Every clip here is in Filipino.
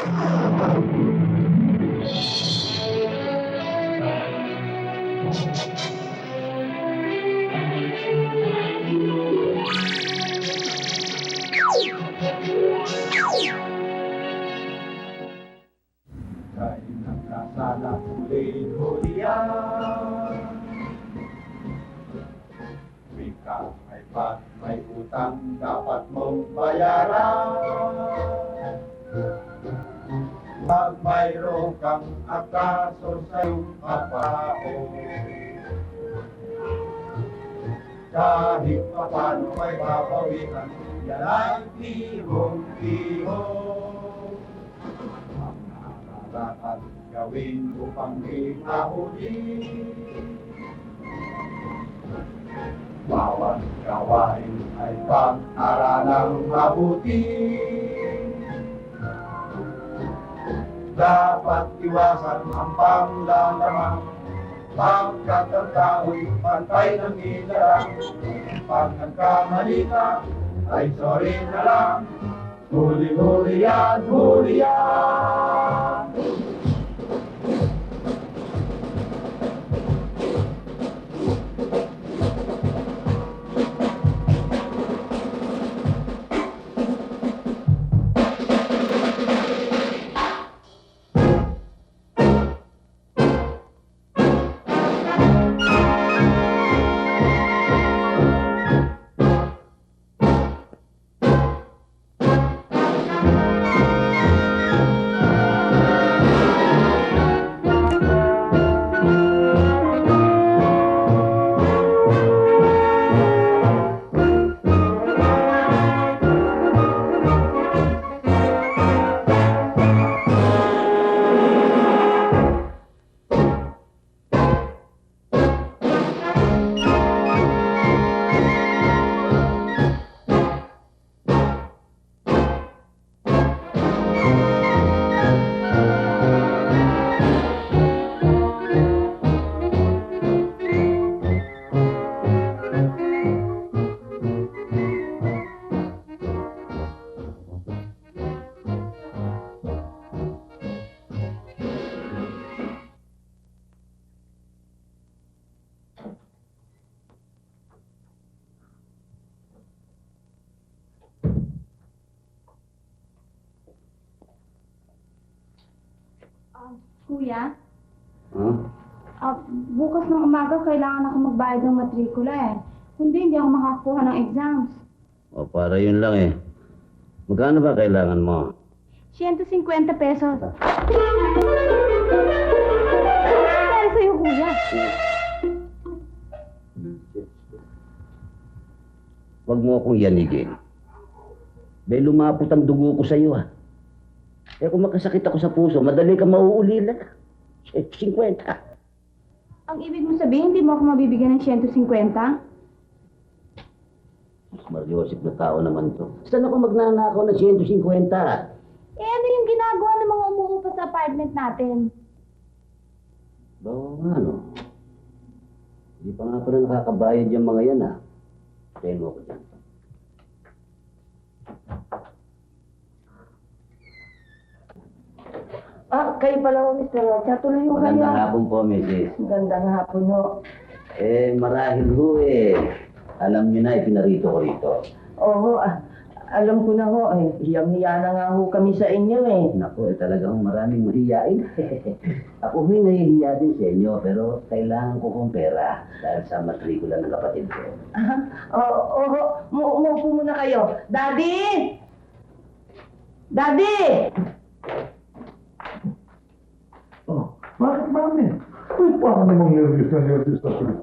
Kay nagkasala huli-hulihan. Wika ay pag may utang dapat mong bayaran. Pag mayroon kang akaso sa iyong kapao, kahit pa paano may babawian, yan ay tihong-tihong. Ang nararapat gawin upang di mahuli, bawat gawain ay pag-aralang mabuti. Dapat iwasan ang panglalamang, pagkat ang tao'y pantay ng ilarang. Pag nagkamali ka, ay sorry na lang. Huli-huli yan, huli yan. Kuya, Huh? bukas ng umaga kailangan ako magbayad ng matrikula eh. Hindi ako makakuha ng exams. O, para yun lang eh. Magkano ba kailangan mo? 150 pesos. Para sa'yo, kuya. Huwag mo akong yanigin. Dahil lumapot ang dugo ko sa'yo, ha. Eh kung makasakit ako sa puso, madali ka mauulila. 50. Ang ibig mo sabihin, hindi mo ako mabibigyan ng 150? Mariosip na tao naman to. Saan ako magnanakaw ng 150? Eh, ano yung ginagawa ng mga umuupa sa apartment natin? Oo nga, no. Hindi pa nga pala nakakabayad yung mga yan, ha. Tayo mo ko dyan. Kayo pala ho, Mr. Rocha. Tuloy ho kayo. Magandang hapon po, Mrs. Magandang hapon ho. Marahil ho alam niyo na, ipinarito ko rito. Oo, alam ko na ho, hiyang-hiya na nga ho kami sa inyo Naku, talagang maraming mahihiyain. Ako ho'y nahihiya din sa inyo, pero kailangan ko kong pera dahil sa matrikula ng kapatid ko. Oo, umupo muna kayo. Daddy! Daddy! Oh, bakit mami? Uy, parang namang nervous na tuloy.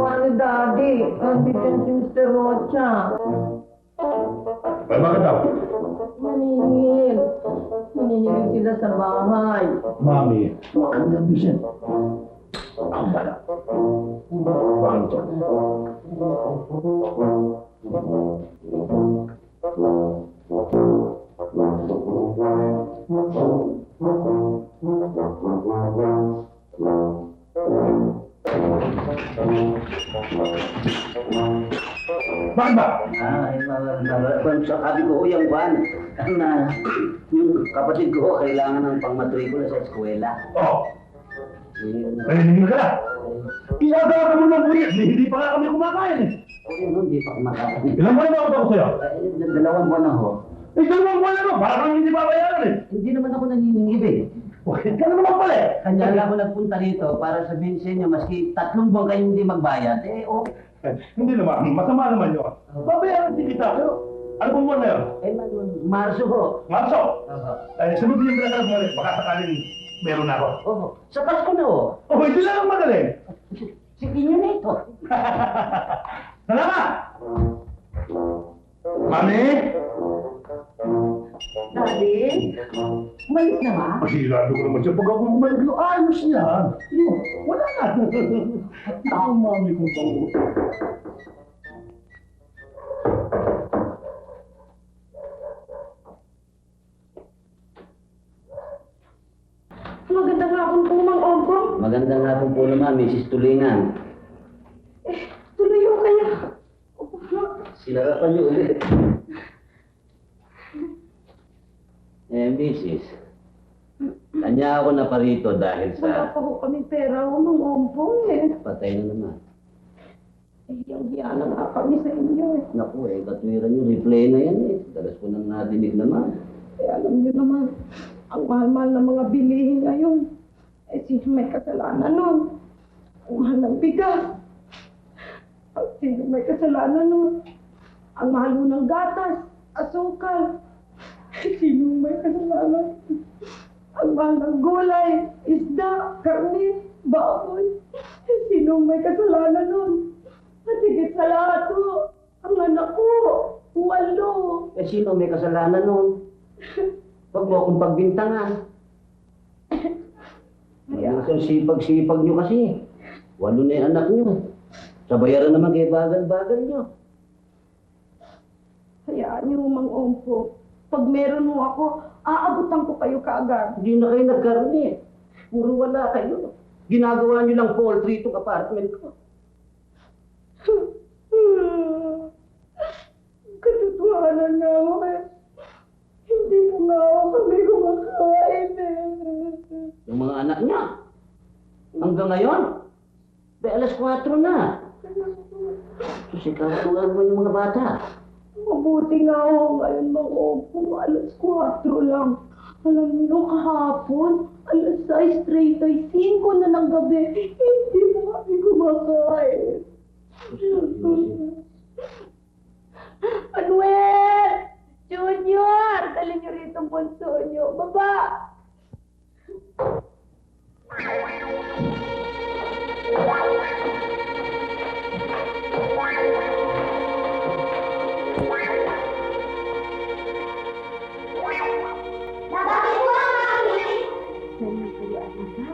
Paano, Daddy? Andito si Mr. Rocha. Ay, bakit daw? Maningil. Maningil sila sa bahay. Mami, huwag kang nervous yan. Ang bala. Bakit ito? Bakit ba? Sabi ko, yung kwan, yung kapatid ko, kailangan ng pangmatrikula sa eskwela. Oo. Narinig ka na. Iyaga mo ng buwis. Hindi pa nga kami kumakain eh. O yun, hindi pa kumakain. Ilang buwan na ako ako sa'yo? 2 buwan na ho. Eh, 2 buwan na no? Para kang hindi babayaran eh. Hindi naman ako naniningib eh. Bakit ka na naman pala eh? Kanya lang ako nagpunta rito para sabihin sa inyo, maski 3 buwan kayo hindi magbayad, eh okay. Hindi naman. Masama naman yun. Babayaran din kita. Pero, ano pong buwan na yun? Eh, Marso ho. Marso. Sunod yung pinagkakas mo ulit. Baka sakaling meron na ako. Oh, sa Pasko na ho. Oh, hindi lang ang magaling. Sige nyo na ito. Salamat! Mami? Daddy, umalis na ba? Masigurado ko naman siya. Pag ako bumalik, ayos yan. Yun, wala na. Ako, mami, kung bango. Magandang hapon po, Mang Ompong. Magandang hapon po naman, Mrs. Tulingan. Tuloy ko kaya. Sinarapan niyo ulit. Mrs. Kanya ako na parito dahil Wala sa pa ko kami pera, Mang Ompong eh. patay na naman. Hiyang-hiya na nga kami sa inyo eh. Naku katwiran niyo, replay na yan eh. Dalas ko nang nadinig naman. Alam niyo naman, ang mahal-mahal ng mga bilihin ngayon. Sino may kasalanan nun? Ang mahal ng bigas. Sino may kasalanan nun? Ang mahal mo ng gatas, asukal. Sino may kasalanan? Ang mahal ng gulay, isda, karne, baboy. Sino may kasalanan nun? At higit sa lahat po, ang anak ko, 8. Sino may kasalanan nun? Huwag mo akong pagbintangan. Ang sipag-sipag nyo kasi. 8 na yung anak nyo. Sa bayaran naman kay bagal-bagal nyo. Hayaan niyo, Mang Ompo. Pag meron mo ako, aabutan ko kayo kaagad. Hindi na kayo nagkaroon eh. Puro wala kayo. Ginagawa nyo lang poultry itong apartment ko. Katotohanan nga ako eh. Hindi mo nga ako kami kumakain eh. Yung mga anak niya. Hanggang ngayon. Dahil alas 4 na. Susikatuan mo yung mga bata. Mabuti nga ako ngayon, Mang Ompo. Alas 4 lang. Alam niyo, kahapon, alas 6:35 na ng gabi. Hindi mo kami kumakain. Manuel! Junior! Dali niyo rito ang bunso niyo. Baba!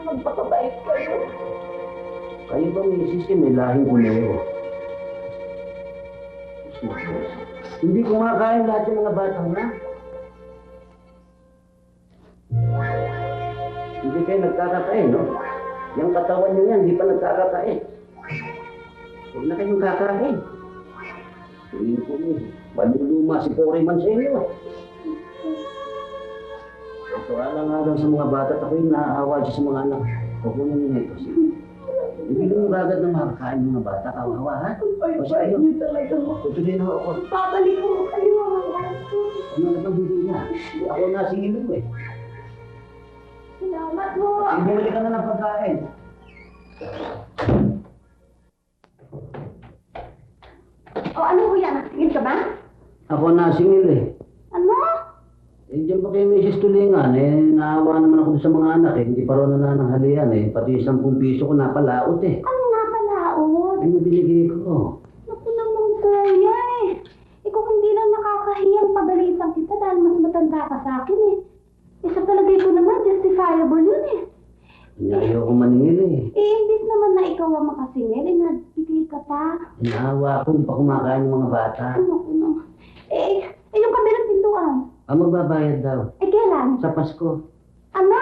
Magpapabait kayo. Kayo ba, misis, may lahing kulero? Hindi kumakain lahat yung mga batang na. Hindi kayo nagkakakain, no? Yung katawan nyo yan, hindi pa nagkakakain. Huwag na kayong kakain. Tingin ko niyo, maluluma si Foreman sa inyo. Ito alang-alang sa mga bata at ako'y naaawa siya sa mga anak. Kukunin niyo na ito siya. Hindi mo agad na makakain ng mga bata, kawawa ha? O siya Bait yun. niyo talaga. Tutuloy na ako. Babalik ko kayo. Ano na bang hindi niya? Ako na singilo eh. Salamat mo. Ibuli ka na ng pagkain. O ano ko yan? Tingin ka ba? Ako na singil eh. Ano? Eh, dyan pa kayo Mrs. Tulingan eh. Naawa naman ako sa mga anak eh. Hindi pa rin nananghalian eh. Pati 10 piso ko napalaot eh. Ano nga palaot? Ano binigay ko? Naku naman kuya eh. Ikaw hindi lang nakakahiyang pagalitan kita dahil mas matanda ka sa akin eh. Isa palagay ko naman, justifiable yun eh. Kanya ayoko maningil eh. Imbis naman na ikaw ang makasingil, nagbigay ka pa. Naawa ko, hindi pa kumakain ng mga bata. Naku naman. Yung kabilang pintuan. Ang magbabayad daw. Kailan? Sa Pasko. Ano?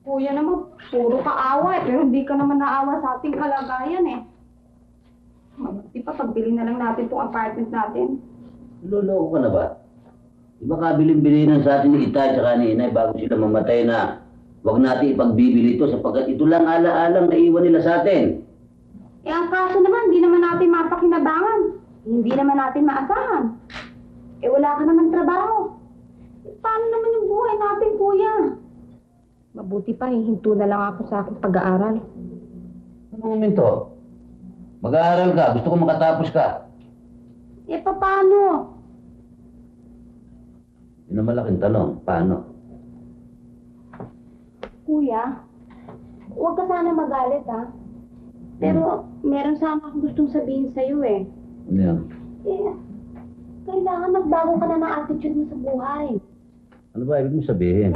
Kuya naman, puro kaawa eh. Pero hindi ka naman naawa sa ating kalagayan eh. Mabuti pa, pagbili na lang natin itong apartment natin. Loloko ka na ba? Di ba kabilin-bilinan sa atin ni Itay at ni Inay bago sila mamatay na huwag natin ipagbibili ito sapagkat ito lang ala-alang naiwan nila sa atin. Eh, ang kaso naman, hindi naman natin mapakinabangan. Hindi naman natin maasahan. Eh, wala ka naman trabaho. Eh, paano naman yung buhay natin, kuya? Mabuti pa, hinto na lang ako sa aking pag-aaral. Ano momento? Mag-aaral ka, gusto ko makatapos ka. Eh, paano? Yun ang malaking tanong, paano? Kuya, huwag ka sana magalit, ha? Pero, meron sana akong gustong sabihin sa'yo, eh. Ano yan? Eh, kailangan magbago ka na ng attitude mo sa buhay. Ano ba ibig mo sabihin?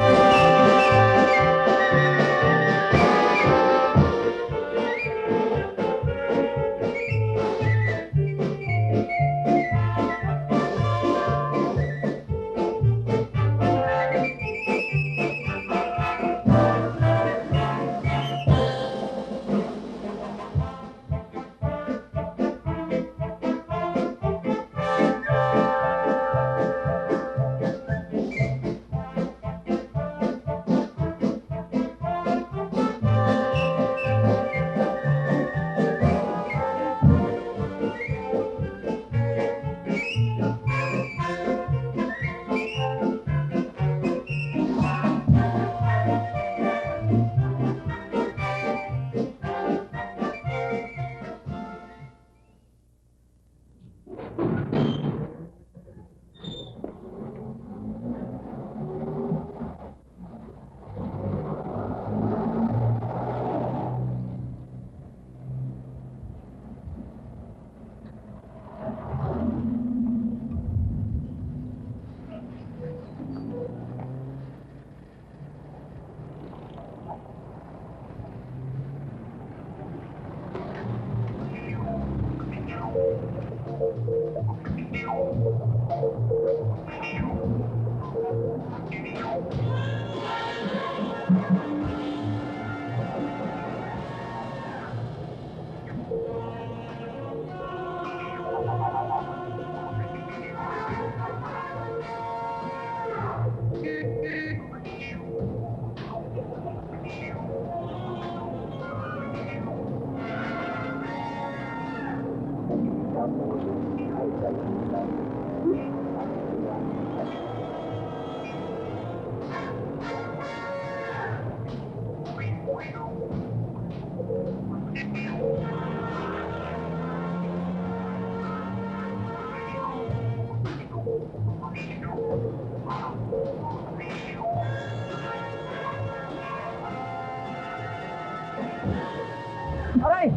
Aray!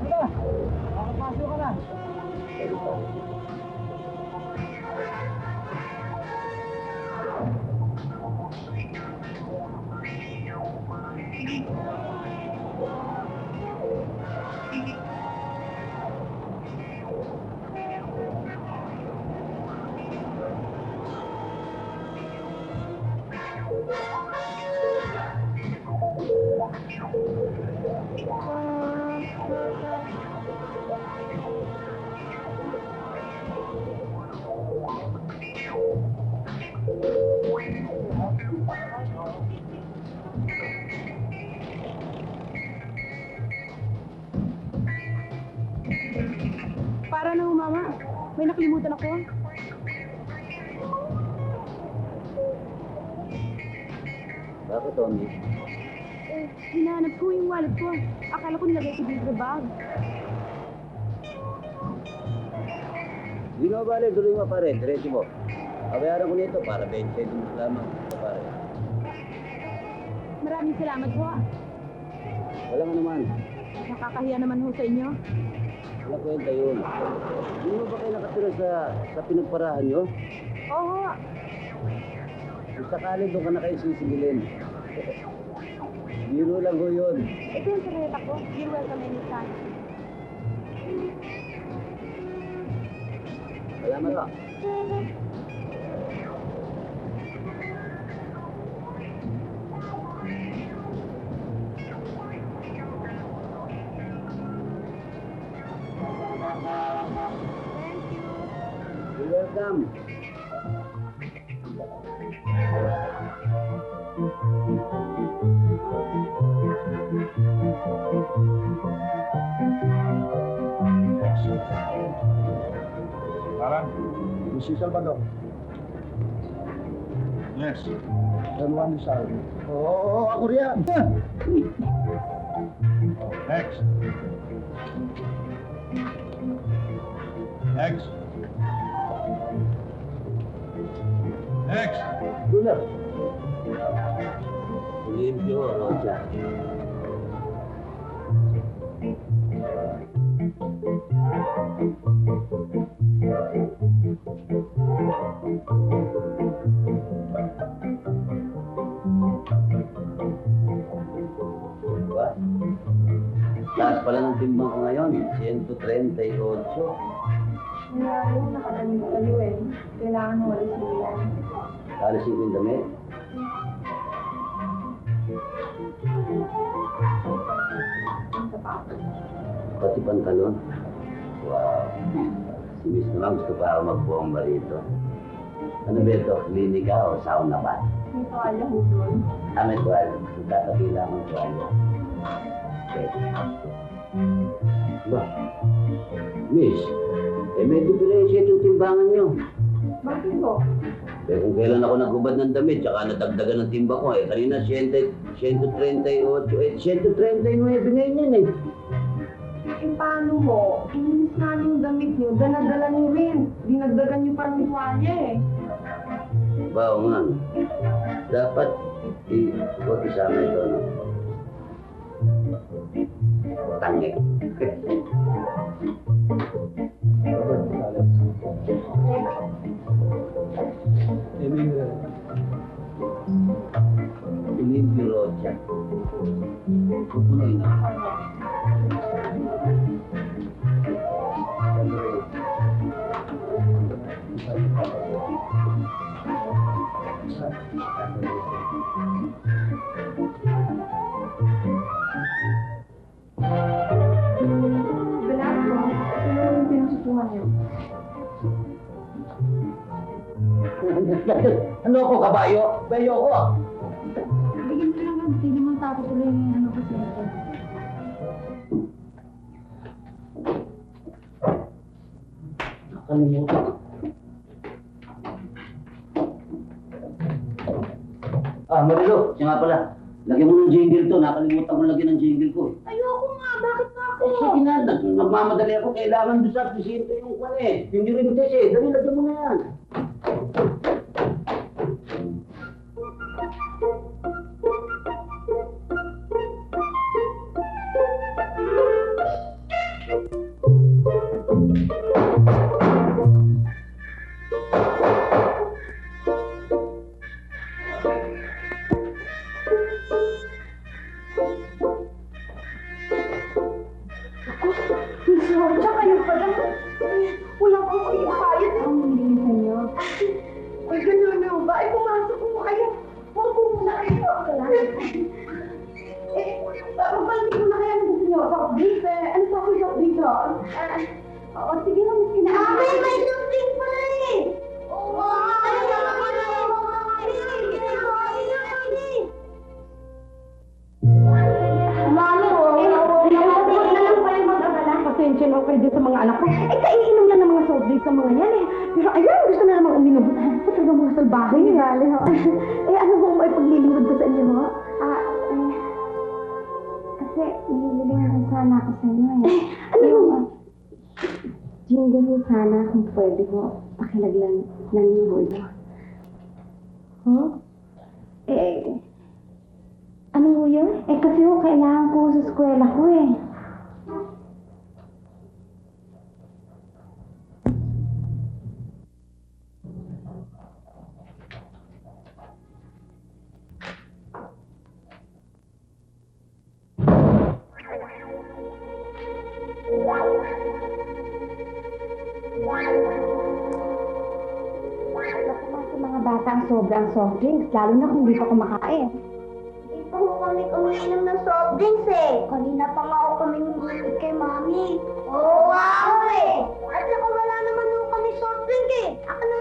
Ano? Makapasok ka na. Para na, mama. May nakalimutan ako. Bakit, Tommy? Eh, hinahanap ko yung wallet ko. Akala ko nilagay ko dito sa bag. Hindi na bale, tuloy mo pare, diretso mo. Kabayaran ko nito para 20 seconds lamang, pare. Maraming salamat po. Walang naman. Nakakahiya naman ho sa inyo. Wala kwenta yun. Hindi mo ba kayo nakatira sa pinagparahan nyo? Oo. Kung sakali doon ka na kayo sisingilin. Biro lang ho yun. Ito yung sareta ko. You're welcome anytime. Salamat ka. welcome. Alan, si Salvador. Yes. Everyone is out. Oo, ako riyan. Next. Next. Next. Tula. Limpyo, Rocha. Diba? Taas pala ng timbang ko ngayon, 138. Kaya yung nakatanim kayo eh. Kailangan mo ulit sila. Alisin ko yung damit. Ang sapatos. Pati pantalon. Wow. Si Miss naman gusto pa ako magbuong rito. Ano ba ito? Klinika o sauna ba? May tuwalya ho doon. May tuwalya. Magkakapila ng tuwalya. Okay. Ba? Miss, may diferensya itong timbangan nyo. Bakit po? Kung kailan ako naghubad ng damit, tsaka nadagdagan ng timba ko kanina 138, 139 ngayon yan eh. Eh paano ho? Inis na yung damit niyo. Dala-dala niyo rin. Dinagdagan niyo pa ng tuwalya eh. Bao nga. Dapat huwag isama ito, no? Tangik. Limpyo, Rocha. Pupunoy na. Velasco, ano yung pinasutuhan niyo? Ano ako, kabayo? Bayo ko. Bigyan ko lang lang. Hindi mo tapos tuloy yung ano kasi. Nakalimutan. Marilo, siya nga pala. Lagyan mo ng jingle to. Nakalimutan ko lagyan ng jingle ko. Ayoko nga. Bakit nga ako? Sige na, nagmamadali ako. Kailangan doon sa presinto yung kwan eh. Yung ring test eh. Dali, lagyan mo na yan. Miss Rocha, kayo pala. Wala pang kayong ang hindi sa inyo. Ay, gano'n na ba? Ay, pumasok mo kayo. Huwag po muna kayo. Pagbalik mo na kaya ng gusto nyo. Soft drinks eh. Ano pa ako soft drinks o? Oo, sige lang. May soft drinks pala eh. Oo, Mami, huwag na lang pala mag-abala. Pasensya na kayo din sa mga anak ko. Eh, kaiinom lang ng mga soft drinks sa mga yan eh. Pero ayan, gusto na namang uminom. Ito talaga mga salbahe. Ngali ho. Eh, ano bang may paglilingkod ko sa inyo ho? Kasi nililingkod sana ako sa inyo eh. Ano yung... Jingle mo sana kung pwede mo pakilaglan ng yung hulyo. Huh? Ano ho yun? Kasi ho, kailangan ko sa eskwela ko eh. Sa mga bata ang sobrang soft drinks, lalo na kung di pa kumakain. Dito ho kami umiinom ng soft drinks eh. Kanina pa nga ako kami humilig kay Mami. Oo, wow eh. At saka wala naman ho kami soft drink eh. Ako na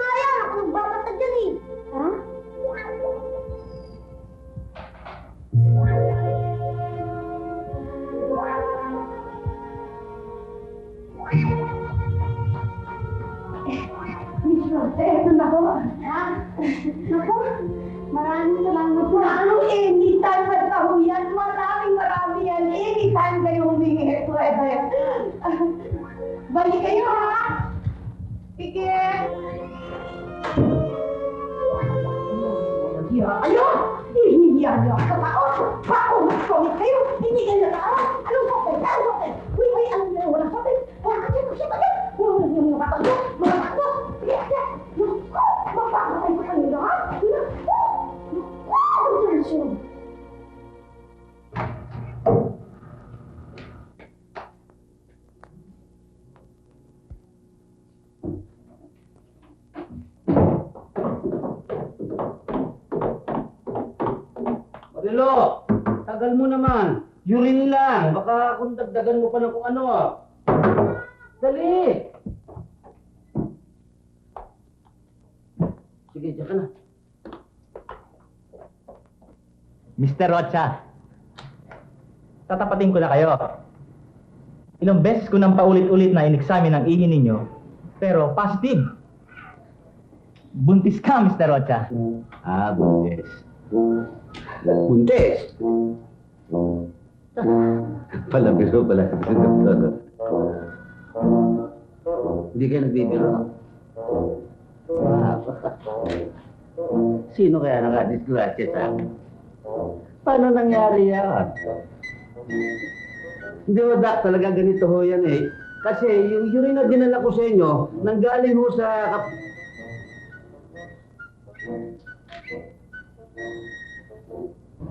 Naku, maraming salamat po. Anong anytime na taho yan? Marami yan. Anytime kayo humingi. Pwede. Balik kayo, ha? Sige. Ayun! Hihiya niyo ako sa tao! Pakumit kayo! Hindi kayo na tao! Anong sakit? Anong sakit? Uy, alam niyo na walang sakit! Wala ka dyan! Siya ba yan? Yung mga takbo! Mga takbo! Sige, sige! Magpapakay ko kanila, ha? Ano siya? Marilo, tagal mo naman. Urine lang. Baka kung dagdagan mo pa ng kung ano. Dali! Sige, diyan ka na. Mr. Rocha, tatapatin ko na kayo. Ilang beses ko nang paulit-ulit na in-examine ang ihi ninyo, pero positive. Buntis ka, Mr. Rocha. Buntis. Buntis? Palabiro pala. Hindi kayo nagbibiro. Sino kaya nakadisgrasya sa akin? Paano nangyari yan? Hindi ho, Dak, talaga ganito ho yan eh. Kasi yung urine na dinala ko sa inyo, nanggaling ho sa...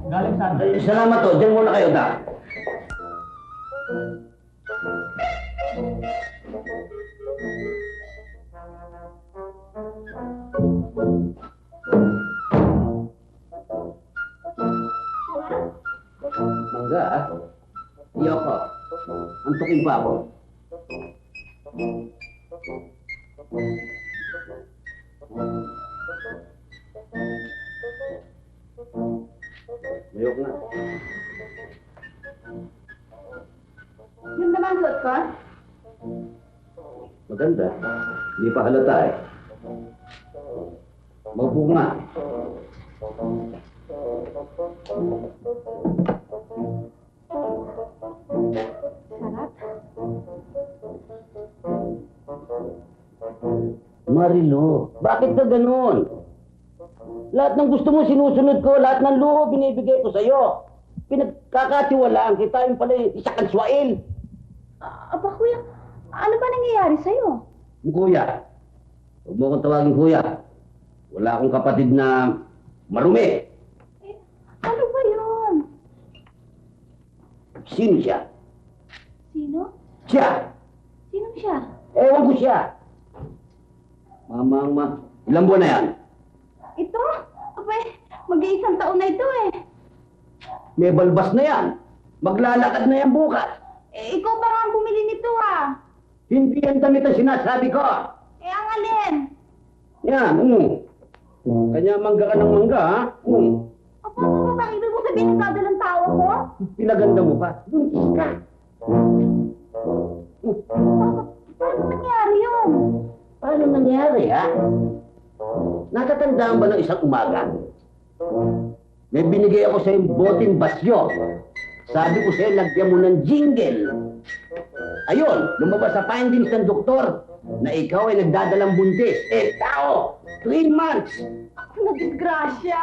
Galing saan? Ay, salamat ho, dyan muna kayo, Dak. Mangga, ah. Iyoko. Antukin pa ako. Ayok na. Yung naman suot ko? Maganda. Hindi pa halata eh. Magbunga. Sarap. Marilo, bakit ka ganun? Lahat ng gusto mo sinusunod ko, lahat ng luho binibigay ko sa'yo. Pinagkakatiwalaan kita, yung pala isa kang swail. Aba, kuya, ano ba nangyayari sa'yo? Kuya, huwag mo akong tawagin kuya. Wala akong kapatid na marumi. Ano ba yun? Sino siya? Sino? Siya! Sino siya? Ewan ko siya. Mama, ilang buwan na yan? Ito? Abay, mag-iisang taon na ito eh. May balbas na yan. Maglalakad na yan bukas. Ikaw ba nga ang bumili nito ah? Hindi yan damit ang sinasabi ko. Ang alin? Yan, Kanya mangga ka ng mangga, ha? Apa, ano ba? Ibig mo sabihin ng dadalang tao ko? Pinaganda mo pa. Buntis ka. Paano nangyari yun? Paano nangyari, ha? Natatandaan ba ng isang umaga? May binigay ako sa yung boting basyo. Sabi ko sa'yo, lagyan mo ng jingle. Ayun, lumabas sa findings ng doktor na ikaw ay nagdadalang buntis. Tao! 3 months! Ako na disgrasya.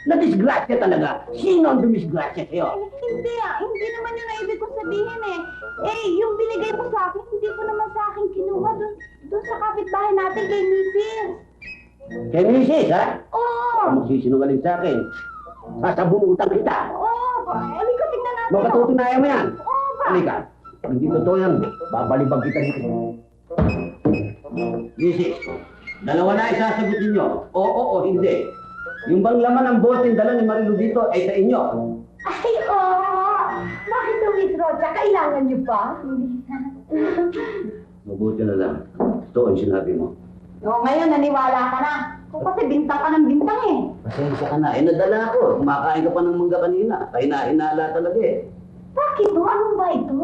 Na-disgrasya talaga. Sino ang dumisgrasya sa'yo? Hindi hindi naman yun ang ibig kong sabihin eh. Yung binigay mo sa akin, hindi ko naman sa akin kinuha doon sa kapitbahay natin kay Mrs. Kay Mrs., ha? Oo! Magsisinungaling sa akin. Sasabunutan kita. Oo! Halika, tignan natin. Mapatutunayan mo yan. Oo ba? Halika. Pag hindi totoo yan, babalibag kita dito. Mrs., dalawa na isasagot ninyo. Oo o hindi. Yung bang laman ng boteng dala ni Marilo dito ay sa inyo. Ay, oo! Bakit Luis Rocha? Kailangan niyo pa? Mabuti na lang. Ito ang sinabi mo. Ngayon, naniwala ka na. Kung kasi bintang ka ng bintang eh. Pasensya ka na. Nadala ako. Kumakain ka pa ng mangga kanina. Hinala talaga eh. Bakit to? Ano ba ito?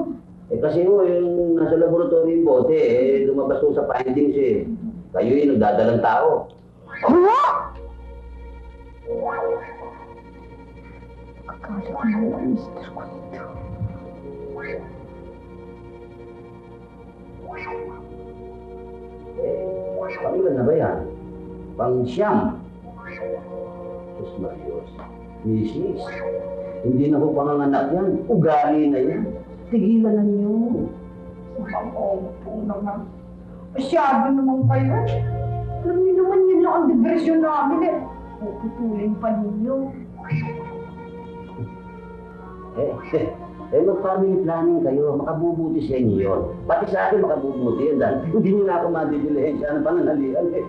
Kasi yung nasa laboratory yung bote, lumabas ko sa findings eh. Kayo yung nagdadalang tao. Ano? Kala ko naman ang mister ko nito. Pangilan na ba yan? Pang-siyam. Diyos Marios. Misis. Hindi na ko panganganak yan. Ugali na yan. Tigilan na niyo. Oo po naman. Masyado naman kayo. Alam niyo naman yun lang ang diversyon namin eh. Puputulin pa ninyo. Mag-family planning kayo. Makabubuti sa inyo yun. Pati sa akin makabubuti yan dahil hindi nyo na ako madidilehin siya ng pananalian eh.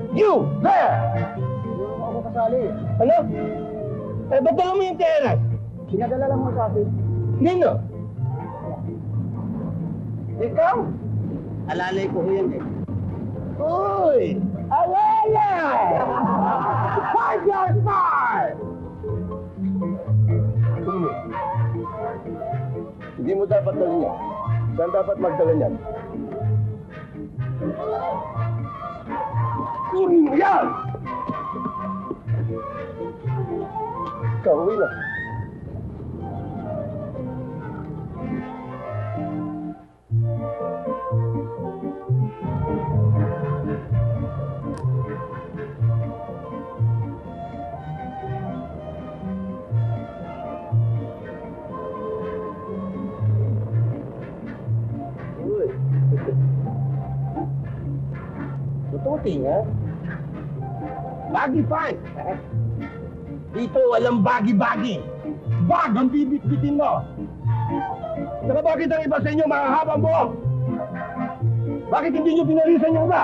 You! There! Ako kasali. Ano? Ba't dala mo yung teras? Pinadala lang mo sa akin. Nino? Ikaw? Alalay ko ho yan eh. Uy! Alalay! 5 yards five! Hindi mo dapat dalhin yan. Saan dapat magdala niyan? Kunin mo yan! Kauwi na. Uy. Tututi nga. Baggy fight! Dito walang bagi-bagi. Bag ang bibit-bitin mo. Saka bakit ang iba sa inyo mahahabang buhok? Bakit hindi nyo pinarisan yung iba?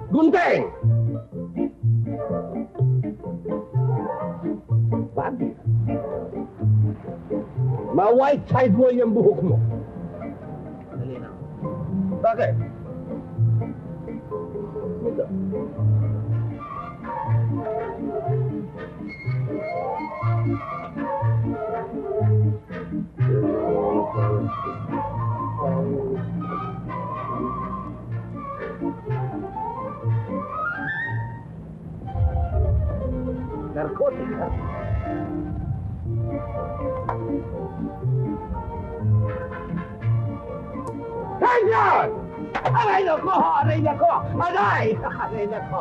Gunting! Bagi. Ma-white side mo yung buhok mo. Dali na. Bakit? Ito. Narcotic, ha? Ganyan! Aray nako! Aray nako! Aray! Aray nako!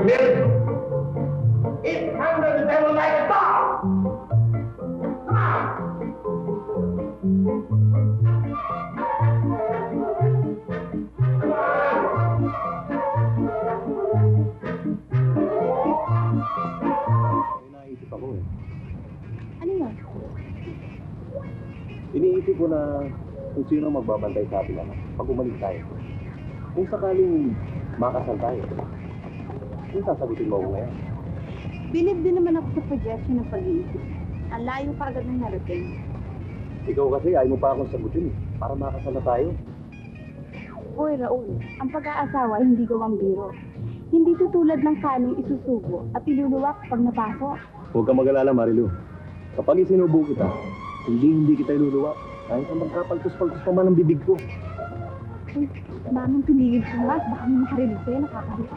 milk. Eat hungry the devil like a dog. Come on. Naisip ako eh. Ano yun? Iniisip ko na kung sino magbabantay sa atin pag umalis tayo. Kung sakaling makasal tayo, kung sasagutin mo ako ngayon. Believe din naman ako sa projection ng pag-iisip. Ang layo pa agad ng narating. Ikaw kasi ayaw mo pa akong sagutin eh, para makasal na tayo. Hoy, Raul, ang pag-aasawa ay hindi gawang biro. Hindi tutulad ng kaning isusubo at iluluwak pag napasok. Huwag kang mag-alala, Marilu. Kapag isinubo kita, hindi kita iluluwa. Kahit na magkapaltos-paltos pa man ang bibig ko. Uy, manong tumigil sa mas, baka may makarinig sa'yo, nakakahiya.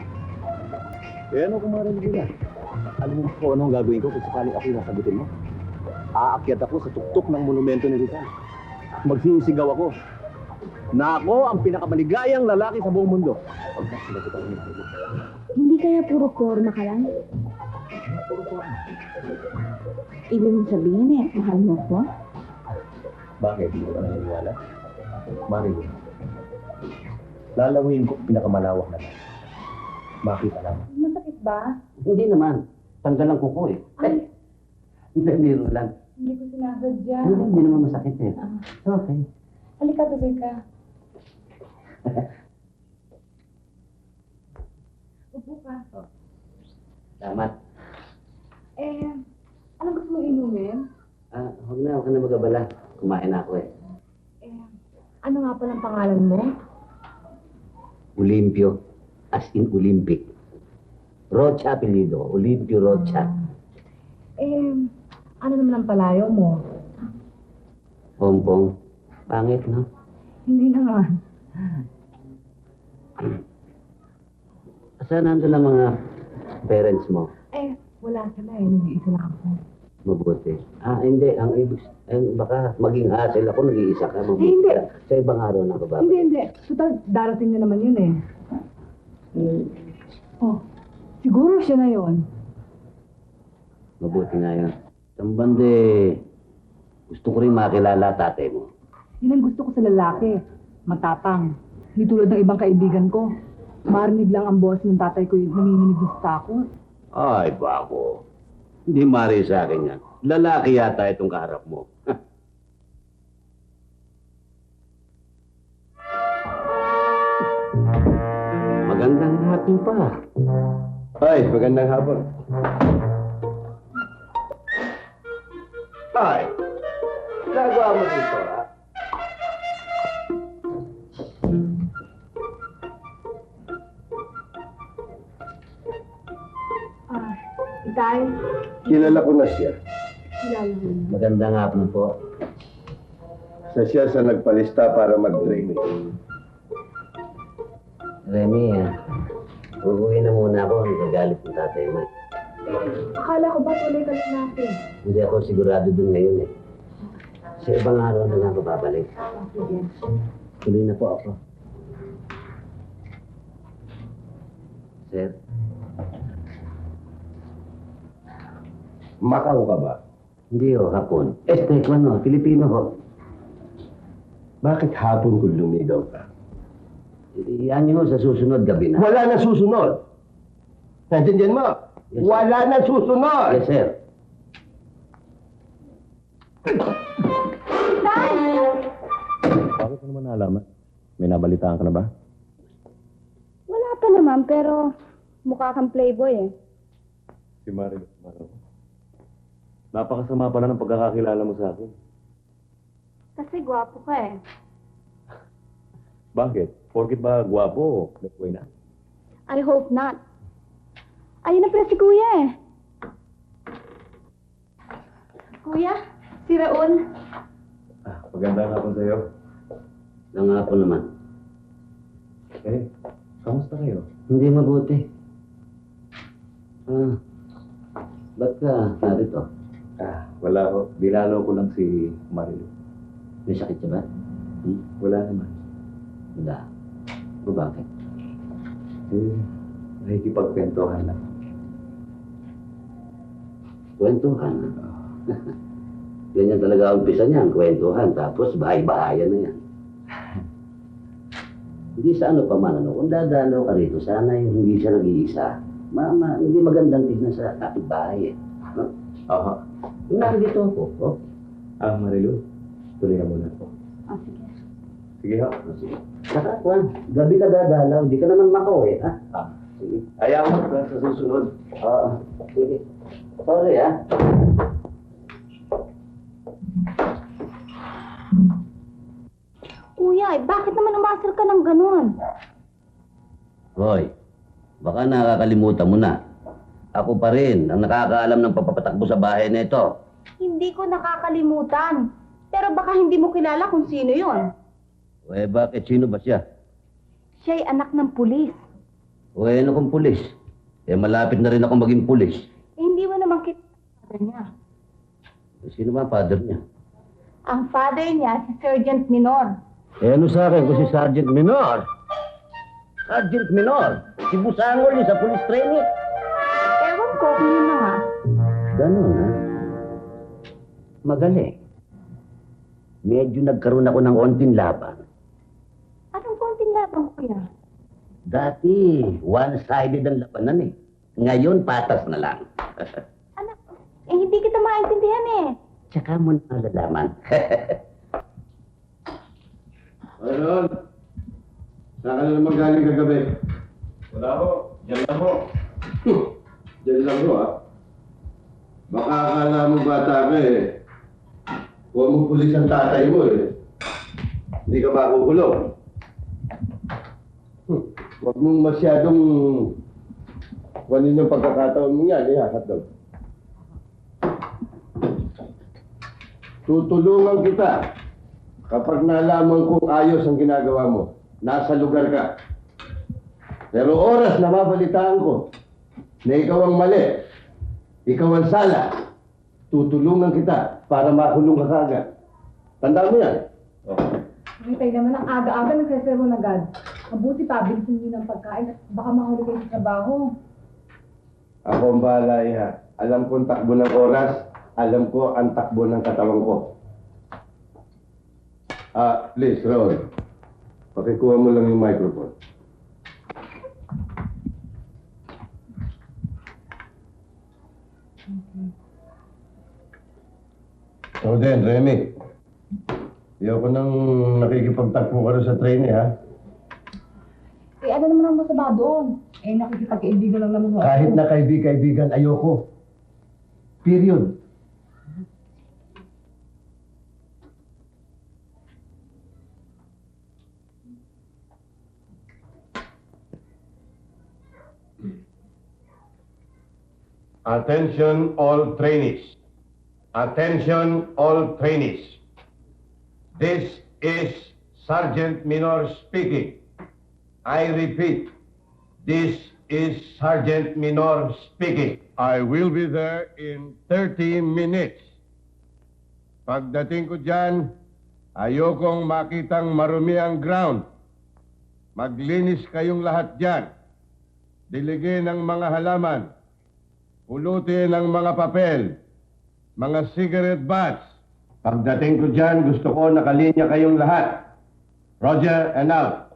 Eh ano kung marinig na? Alam mo kung ano ang gagawin ko kung sakaling ako yung nasagutin mo? Aakyat ako sa tuktok ng monumento ni Rizal. Magsisigaw ako na ako ang pinakamaligayang lalaki sa buong mundo. Pagka sinagot ako ng sagot. Hindi kaya puro forma ka lang? Ibig mong sabihin eh, mahal mo ko? Bakit? Hindi ka naniniwala? Marilu, lalawin ko ang pinakamalawak na lang. Makita lang. Masakit ba? Hindi naman. Tanggal ang kuko eh. Ay. Hindi, biro lang. Hindi ko sinasadya. Hindi naman masakit eh. Okay. Halika, tuloy ka. Upo ka. Salamat. Anong gusto mong inumin? Huwag ka na mag-abala. Kumain na ako eh. Ano nga palang pangalan mo? Olimpio. As in Olympic. Rocha apelido. Olimpio Rocha. Ano naman ang palayo mo? Pompong. Pangit, no? Hindi naman. Saan nandun ang mga parents mo? Wala sila nag-iisa lang ako. Mabuti. Hindi. Ang ibig... baka maging hassle ako, nag-iisa ka. Mabuti. Hindi. Sa ibang araw na bababa. Hindi. Total, darating na naman yun eh. Siguro siya na yun. Mabuti nga yun. Sambande, gusto ko rin makilala tatay mo. Yun ang gusto ko sa lalaki. Matapang. Hindi tulad ng ibang kaibigan ko. Marinig lang ang boss ng tatay ko yung nanginginig sa takot. Ay, bako. Hindi mari sa akin yan. Lalaki yata itong kaharap mo. Magandang hapon pa. Ay, magandang hapon. Ay, ginagawa mo dito, ha? Itay, Kilala ko na siya. kilala mo na. Magandang hapon po. Siya sa nagpalista para mag-training. Remy, uuwi na muna ako. Nagagalit ng tatay mo. Akala ko ba tuloy ka lang natin? Hindi ako sigurado dun ngayon eh. Sa ibang araw na lang ako babalik. Sige. Tuloy na po ako. Sir, Macau ka ba? hindi ho, hapon. Ano, Pilipino ho. Bakit hapon kung lumigaw ka? Yan yun ho, sa susunod gabi na. Wala na susunod. Naintindihan mo? Yes, sir. Wala na susunod. Yes, sir. Bakit mo naman nalaman? May nabalitaan ka na ba? Wala pa naman, pero mukha kang playboy eh. Si Marilu. Napakasama pala ng pagkakakilala mo sa akin. Kasi gwapo ka eh. Bakit? Porkit ba gwapo o nagway na? I hope not. Ayun na pala si Kuya eh. Kuya, si Raul. Magandang hapon sa'yo. Nang hapon naman. Eh, kamusta kayo? Hindi mabuti. Ba't ka narito? Wala ko. Bilalo ko lang si Marilu. May sakit siya ba? Wala naman. Wala. O bakit? Eh, Nakikipagkwentuhan lang. Kwentuhan. Ganyan talaga ang umpisa niyan, kwentuhan. Tapos bahay-bahayan na yan. Hindi sa ano pa man, ano, kung dadalaw ka rito, sana yung hindi siya nag-iisa. Hindi magandang tignan sa kapitbahay eh. No? Oo. Yung nakikita ako, oh. Marilu, tuloy na muna po. Oh, sige. Sige ho. Sige. Saka, Juan, gabi ka dadalaw, di ka naman makauwi, ha? Sige. Ayaw mo sa susunod. Oo, sige. Sorry, ha? Kuya, bakit naman umasar ka ng ganun? Hoy, baka nakakalimutan mo na. Ako pa rin ang nakakaalam ng papapatakbo sa bahay na ito. Hindi ko nakakalimutan. Pero baka hindi mo kilala kung sino yon. Bakit? Sino ba siya? Siya'y anak ng pulis. Ano kung pulis? Malapit na rin ako maging pulis. Hindi mo naman kita niya. Sino ba ang father niya? Ang father niya, si Sergeant Minor. Ano sa akin kung si Sergeant Minor? Sergeant Minor? Si Busangol yun sa police training. Ewan ko kung yun na nga. Ganun, ha? Magaling. Medyo nagkaroon ako ng onting laban. Anong konting laban, kuya? Dati, one-sided ang labanan eh. Ngayon, patas na lang. Anak, hindi kita maintindihan eh. Tsaka mo na malalaman. Ayun. Saan ka na naman galing kagabi? Wala ho. Yan lang ho. Diyan lang ho, ha? Baka akala mo bata ka eh. Huwag mo pulis ang tatay mo eh. Hindi ka makukulong. Huwag mong masyadong kunin yung pagkakataon mo yan, hotdog. Tutulungan kita kapag nalaman kong ayos ang ginagawa mo. Nasa lugar ka. Pero oras na mabalitaan ko na ikaw ang mali, ikaw ang sala, tutulungan kita para makulong ka kagad. Tandaan mo yan. Ritay naman ang aga-aga nagsesermon agad. Mabuti pa, bilisin niyo ng pagkain at baka mahuli kayo sa trabaho. Ako ang bahala, iha. Alam ko ang takbo ng oras, alam ko ang takbo ng katawan ko. Please, Ron. Pakikuha mo lang yung microphone. So then, Remy. Ayaw ko nang nakikipagtakbo ka rin sa trainee, ha? Ano naman ang masama doon? Nakikipag-kaibigan lang naman ako. Kahit na kaibigan, ayoko. Period. Attention all trainees. Attention all trainees. This is Sergeant Minor speaking. I repeat, this is Sergeant Minor speaking. I will be there in 30 minutes. Pagdating ko dyan, ayokong makitang marumi ang ground. Maglinis kayong lahat dyan. Diligin ang mga halaman. Pulutin ang mga papel. Mga cigarette butts. Pagdating ko dyan, gusto ko nakalinya kayong lahat. Roger and out.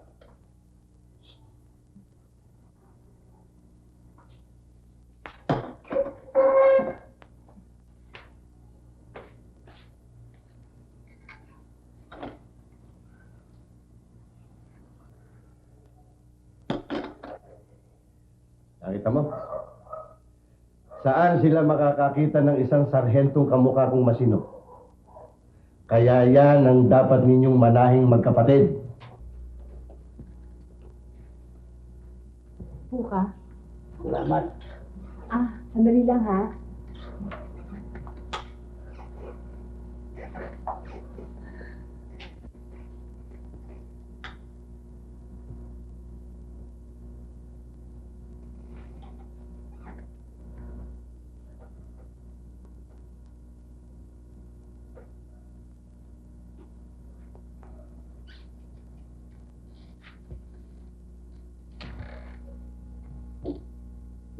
Nakita mo? Saan sila makakakita ng isang sarhentong kamukha kong masino? Kaya yan ang dapat ninyong manahing magkapatid. Buka? Salamat. Sandali lang ha.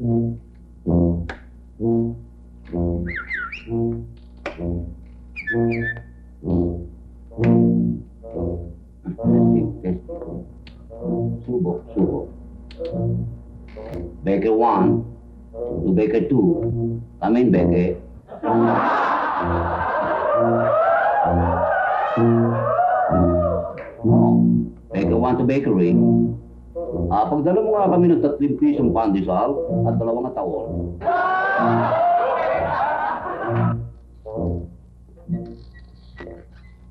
Subok, subok. Baker 1 to Baker 2. Come in, Baker. Baker 1 to Bakery. Pagdala mo nga kami ng 3 pisong pandesal at 2 tawol.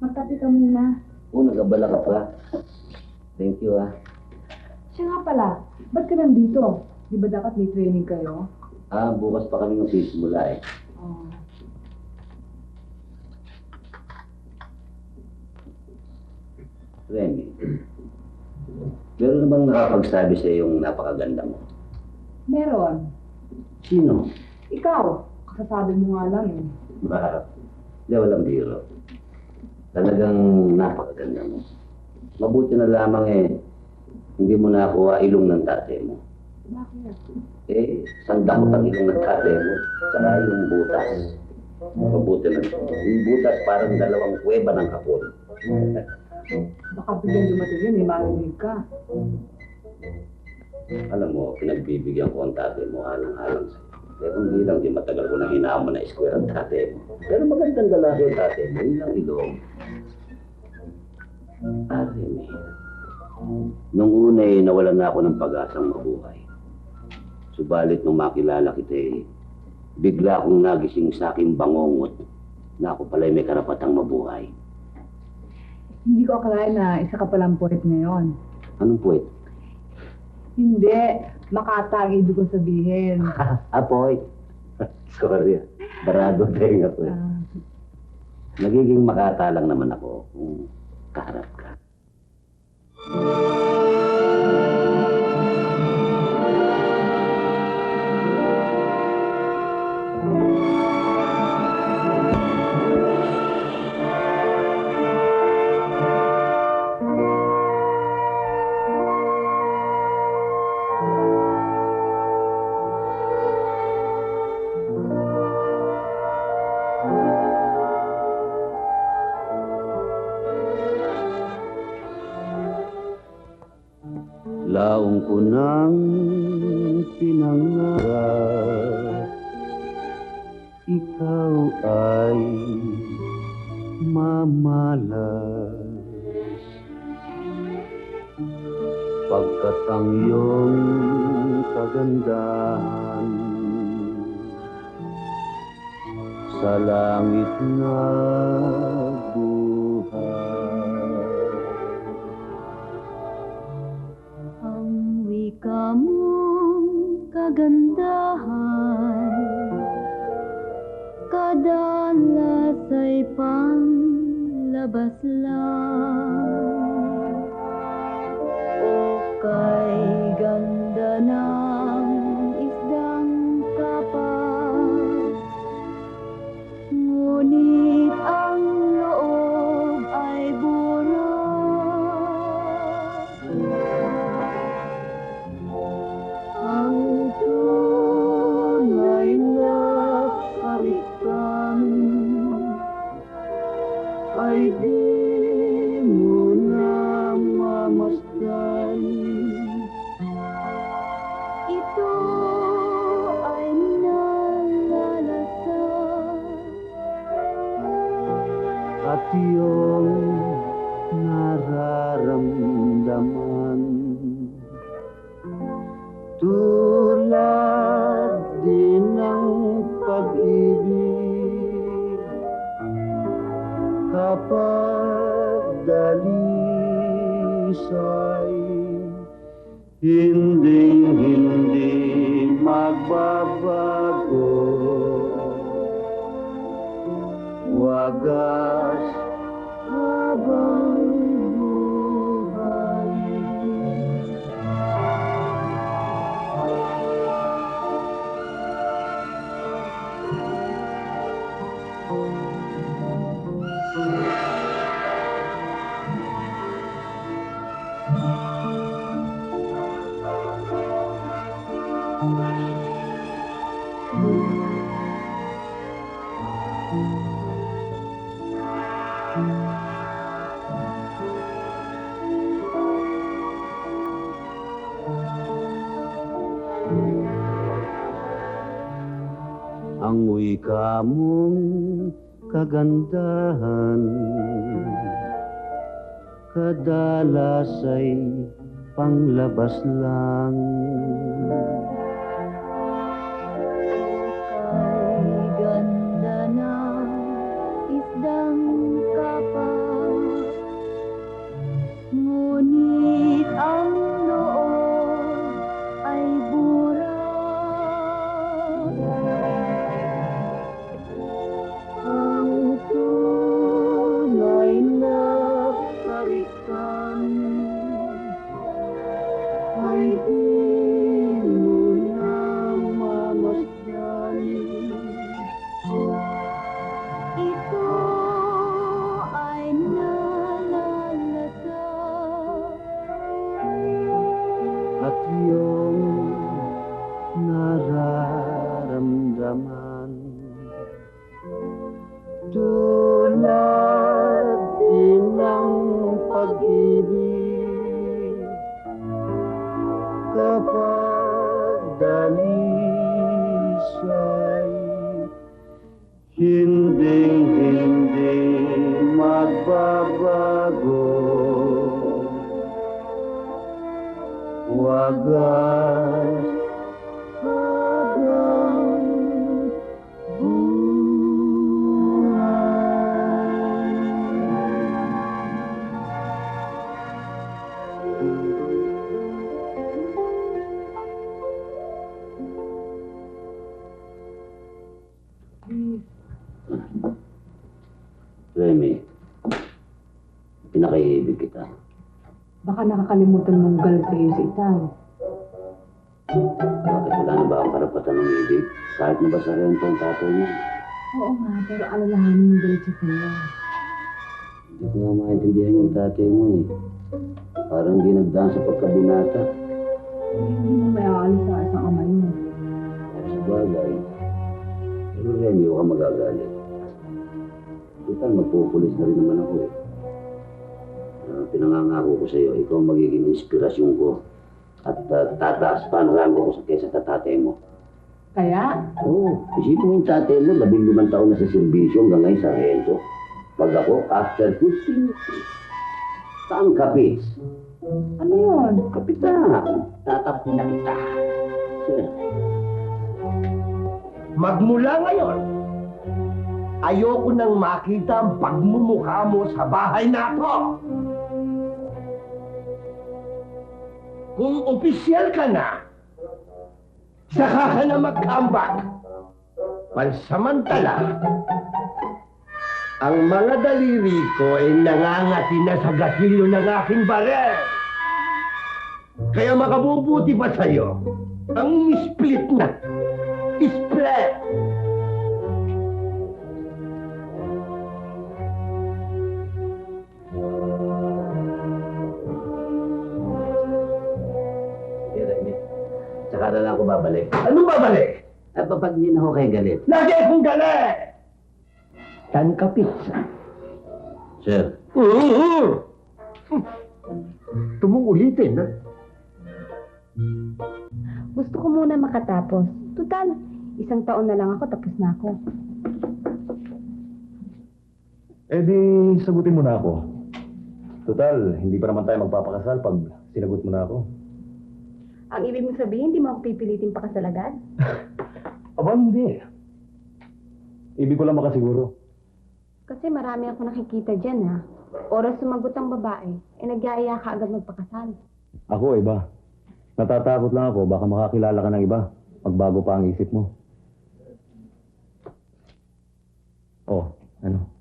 Magkape ka muna. Nagabala ka pa. Thank you, Siya nga pala, ba't ka nandito? Di ba dapat may training kayo? Bukas pa kami magsisimula Oh. Remy, meron na bang nakapagsabi sa yung napakaganda mo? Meron. Sino? Ikaw, kasasabi mo nga lang eh. Hindi, walang biro. Talagang napakaganda mo. Mabuti na lamang hindi mo nakuha ilong ng tatay mo. Bakit? Sandakot ang ilong ng tatay mo. Saka yung butas. Mabuti na. Yung butas parang 2 kuweba ng kapon. Baka bigyan dumating yun, marinig ka. Alam mo, pinagbibigyan ko ang tatay mo alang-alang sa'yo. Pero hindi lang, di matagal ko nang hinamon na square ang tatay mo. Pero magandang lalaki ang tatay mo, yun lang ilong. Remy, nung una nawalan na ako ng pag-asang mabuhay. Subalit nung makilala kita bigla akong nagising sa aking bangongot na ako pala'y may karapatang mabuhay. Hindi ko akalain na isa ka palang poet ngayon. Anong puwet? Hindi, Makata ang ibig ko sabihin. Apoy. Sorry. Barado tayo ako Nagiging makata lang naman ako kung kaharap ka. Laong ko nang pinangarap, ikaw ay mamalas. Pagkat ang iyong kagandahan sa langit na Kamong kagandahan, kadalas ay panglabas lang. O kay ganda ng isdang kapat, ngunit ang loob ay burak. ay di mo na mamasdan. Ito ay nalalasang At iyong nararamdaman tulad din ng pag-ibig kapag dalisay hindi magbabago. Wagas habang buhay. ang wika mong kagandahan. Kadalas ay panglabas lang. Kay ganda ng isdang kapal, ngunit ang loob ay buras. Ang tunay na karitan ay di mo na mamasdan. Ito ay nalalata. At iyong nararamdaman tulad din ng pag-ibig kapag dalisay hindi magbabago. Wagas hanggang Remy, pinakaibig kita. Baka nakakalimutan mong galit sa'yo si Itay. Bakit wala na ba ang karapatan ng ibig? Kahit na ba sa rento ang tatay mo? Oo nga, pero alalahanin yung galit sa kanya. Hindi ko nga maintindihan yung tatay mo eh. Parang di nagdaan sa pagkabinata. Hindi mo may aalis sa isang ama yun. Sa bagay. Pero Remy, huwag kang magagalit. Total, magpupulis na rin naman ako eh. Pinangangako ko sa iyo, ikaw ang magiging inspirasyon ko. At tataas pa ang rango ko sa kesa sa tatay mo. Kaya? Oo, isipin mo yung tatay mo, 15 taon na sa serbisyo hanggang ngayon sa rento. Pag ako, after 15 years, saan kapit? Ano yun? Kapitan, tatapin na kita. Sir. Magmula ngayon, ayoko nang makita ang pagmumukha mo sa bahay na to. Kung opisyal ka na, saka ka na mag-comeback. Pansamantala, ang mga daliri ko ay nangangati na sa gasilyo ng aking barel. Kaya makabubuti pa sa'yo ang split na. Split! Saka na lang ako babalik. Anong babalik? At kapag hindi na ako kayo galit. Lagi akong galit! Yan ka, pizza. Sir, Ito mong ulitin, ha? Gusto ko muna makatapos. Total, 1 taon na lang ako, tapos na ako. Eh di, sagutin mo na ako. Total, hindi pa naman tayo magpapakasal pag sinagot mo na ako. Ang ibig mong sabihin, hindi mo ako pipilitin pakasalagad? Aba, hindi. Ibig ko lang makasiguro. Kasi marami ako nakikita dyan, ha. Oras sumagot ang babae, nagyaya ka agad magpakasal. Ako, iba. Natatakot lang ako, baka makakilala ka ng iba. Magbago pa ang isip mo. Oh, ano?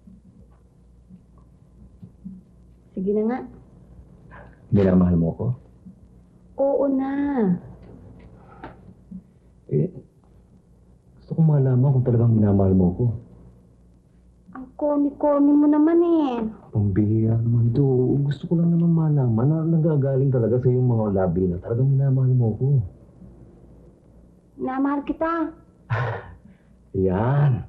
Sige na nga. Minamahal mo ko? Oo na. Eh, gusto kong malaman kung talagang minamahal mo ko. Ang corny-corny mo naman eh. Pambihira naman to. Gusto ko lang naman malaman na nagagaling talaga sa iyong mga labi na talagang minamahal mo ko. Namahal kita. Yan.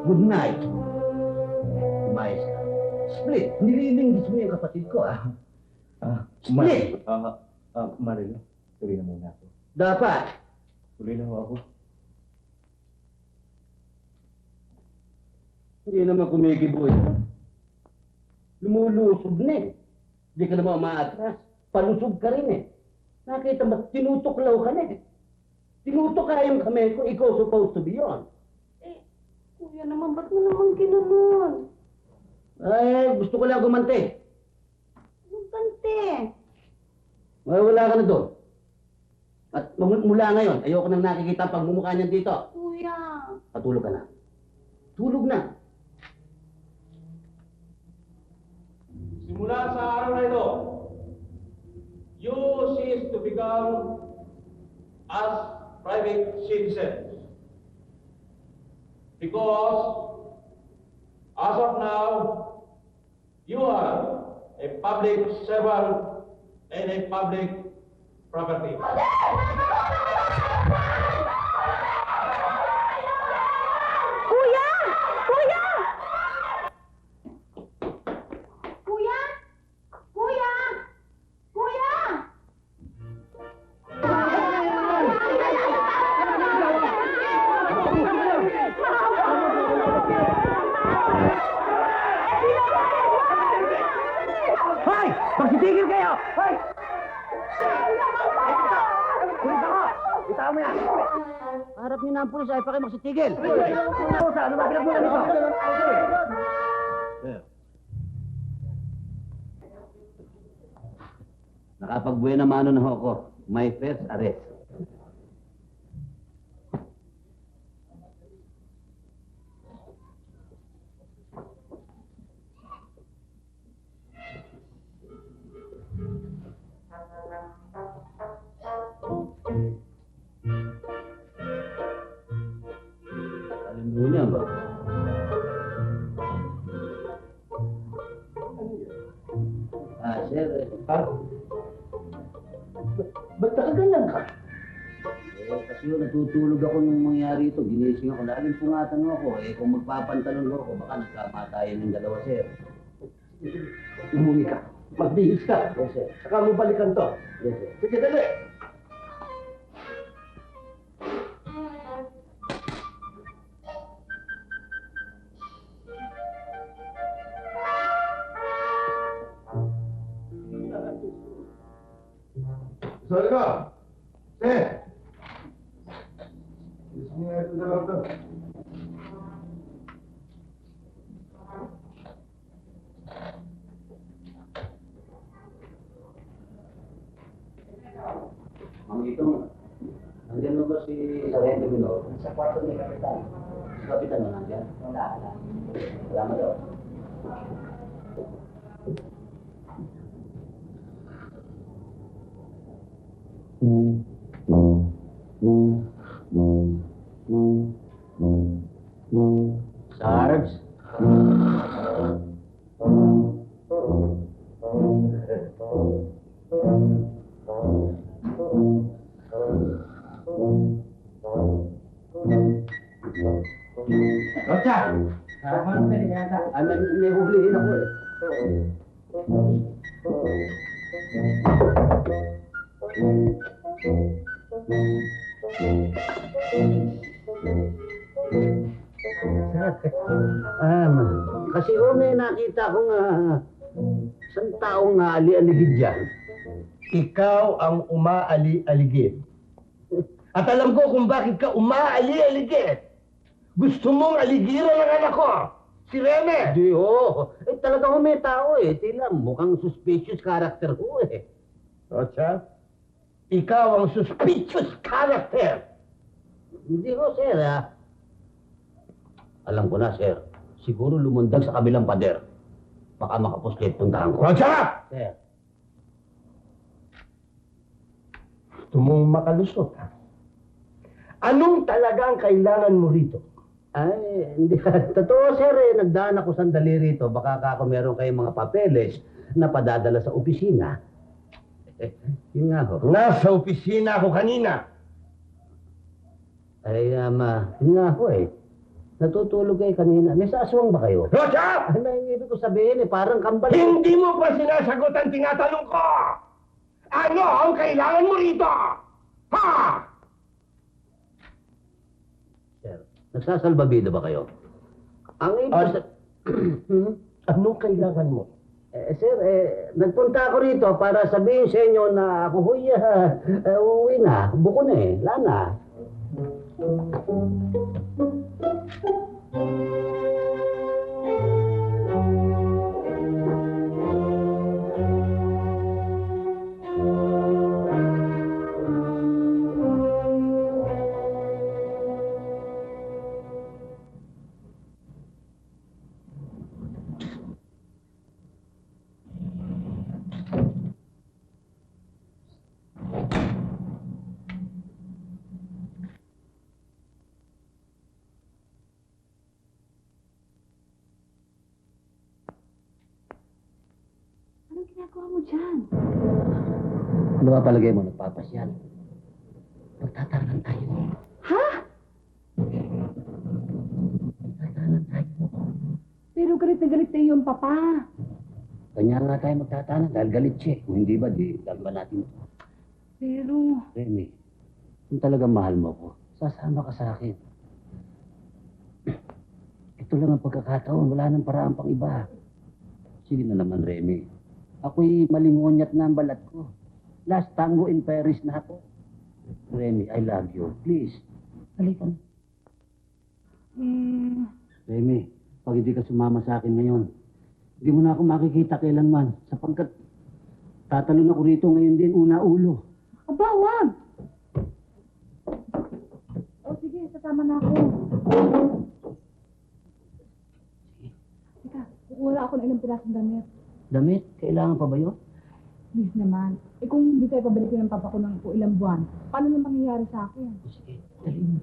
Good night. Umayos ka. Split, nililingis mo yung kapatid ko, ah. Split! Marilo, tuloy na muna ako. Dapat. Tuloy na ako. Hindi naman kumikiboy. Lumulusog na eh. Hindi ka naman umaatras. Palusog ka rin eh. Nakita mo, tinutuklaw ka na eh. Tinutok ka yung kamay ko, ikaw supposed to be yun. Kuya naman, ba't mo naman ginanon? Ay, gusto ko lang gumante. Anong kante? Ay, wala ka na doon. At mula ngayon, ayoko nang nakikita ang pagmumukha niyan dito. Kuya. Patulog ka na. Tulog na. Simula sa araw na ito, you cease to become as private citizens. Because as of now, you are a public servant and a public property. Kuya! Kuya! Kuya! Kuya! Kuya! Hoy! Magsitigil kayo! Hoy! Kulit ako! Itaw mo yan! Harap niyo na ang pulis ay pa kayo magsitigil! Ano ba pinagmulan nito? Nakapagbuena mano na ako. My first arrest. Alam mo niya ba? Sir, ba't nakaganyan ka? Kasi yun, natutulog ako nung mangyari ito. Ginising ako. Laging pungatan mo ako. Kung magpapantalon ko ako, baka nagkamatayan yung dalawa, sir. Umuwi ka. Magbihis ka. Yes, sir. Saka mo balikan to. Yes, sir. Sige, dali. Sorry ka! Eh! Gusto niya ito na lang ito. Ma'am, ito nga. Nandiyan mo ba si Sargento Minor? Sa kwarto ni Kapitan. Si Kapitan mo nandiyan? Wala. Wala mo daw. Sarge? Rocha! Ano na yata? May hublihin ako eh. Kasi may nakita akong isang taong ali-aligid dyan. Ikaw ang umaali-aligid. At alam ko kung bakit ka umaali-aligid. Gusto mong aligiran ang anak ko, si Rene. Di, oo. Talagang may tao eh. Tila, mukhang suspicious character ko eh. Rocha, ikaw ang suspicious character. Hindi ko, sir, Alam ko na, sir. Siguro lumundag sa kabilang pader. Baka makapuslit puntahan ko. Roger! Sir. Gusto mong makalusot, ha? Anong talaga ang kailangan mo rito? Ay, hindi. Totoo, sir, nagdaan ako sandali rito. Baka ako meron kayong mga papeles na padadala sa opisina. Yun nga ho. Nasa opisina ako kanina. Ay, yun nga ho Natutulog kayo kanina. May aswang ba kayo? Roger! Ano yung ibig ko sabihin parang kambal. Hindi mo pa sinasagot ang tinatanong ko! Ano ang kailangan mo rito? Ha? Sir, nagsasalbabida ba kayo? Ang ibig Anong kailangan mo? sir, nagpunta ako rito para sabihin sa inyo na ako uuwi na. Buko na Wala na. Anong ginagawa mo dyan? Ano ba palagay mo? Nagpapasyal. Magtatanan tayo. Ha? Magtatanan tayo. Pero galit na galit na yung papa. Kanya nga tayo magtatanan dahil galit siya. Kung hindi ba, di gamba natin. Pero... Remy, kung talagang mahal mo ko, sasama ka sa akin. Ito lang ang pagkakataon. Wala nang paraan pang iba. Sige na naman, Remy. Ako'y malingonyat na ang balat ko. Last tango in Paris na ako. Remy, I love you. Please, halika na. Remy, pag hindi ka sumama sa akin ngayon, hindi mo na ako makikita kailanman sapagkat tatalon ako rito ngayon din una ulo. Aba, wag! O sige, sasama na ako. Teka, wala ako na ilang pirasong damit. Damit? Kailangan pa ba yun? Please naman. Eh kung hindi tayo pabalikin ng papa ko ng ilang buwan, paano na mangyayari sa akin? Sige, dali mo.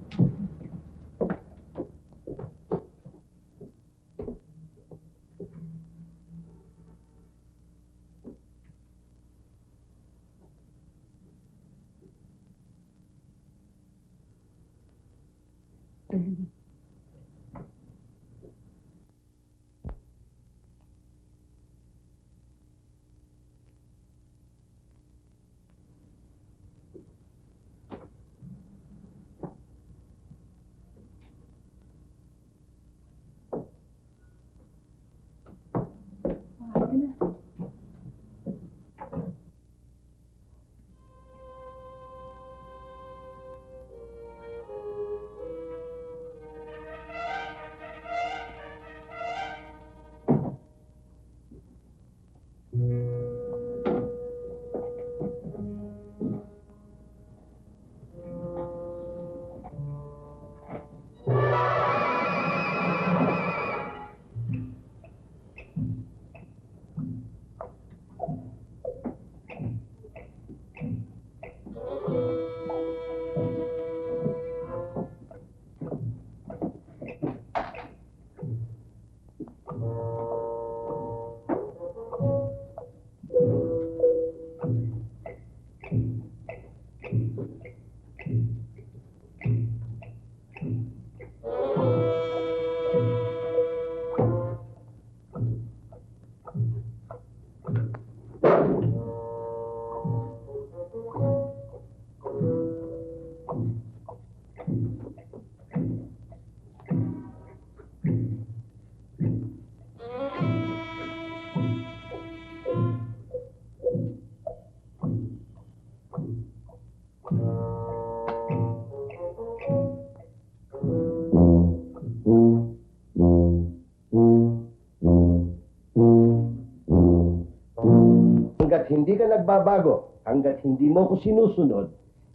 Hanggat hindi ka nagbabago, hanggat hindi mo ko sinusunod,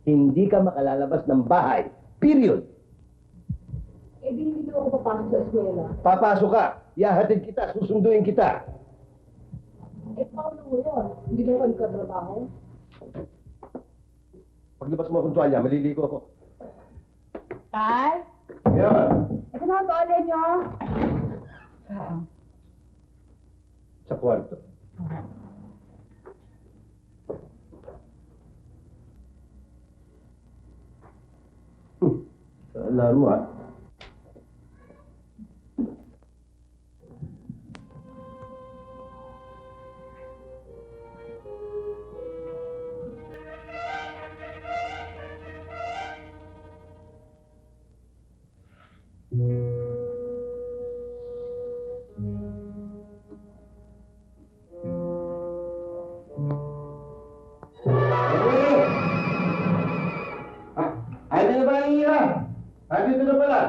hindi ka makalalabas ng bahay. Period. Eh, di hindi na ako papasok sa eskwela. Papasok ka. Yahatid kita, susunduin kita. Bakit? Hindi daw kayo katrabaho? Paglabas mo akong tuwalya, maliligo ako. Tay? Yeah. Ito na ang tuwalya nyo. Sa kwarto. Alam mo ah. Ay, dito na ba ang hira? Ay, dito na pala.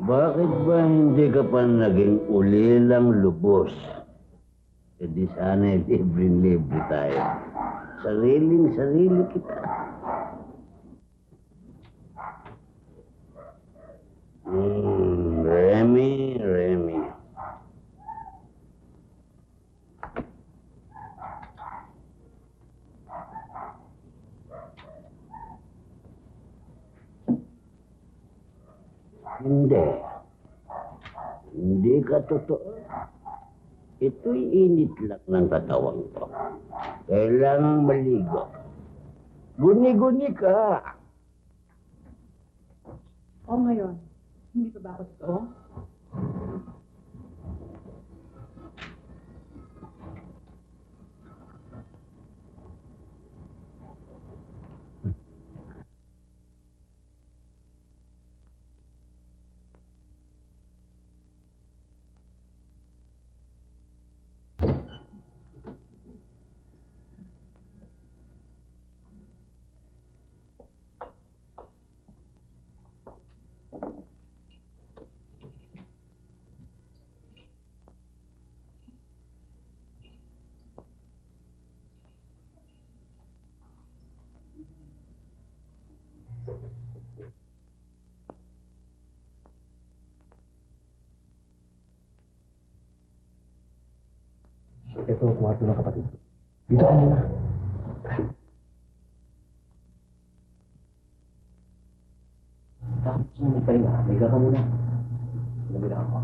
Bakit ba hindi ka pa naging ulilang lubos? E di sana libre-libre tayo. Sariling-sarili kita. Remy. Hindi ka totoo. Ito'y init lang ng katawan ko. Kailangang maligo. Guni-guni ka. O ngayon, hindi pa ba ako totoo? Ito ang kwarto ng kapatid ko. Dito ka muna. Tapos na magpahinga, liga ka muna. Nabila ako.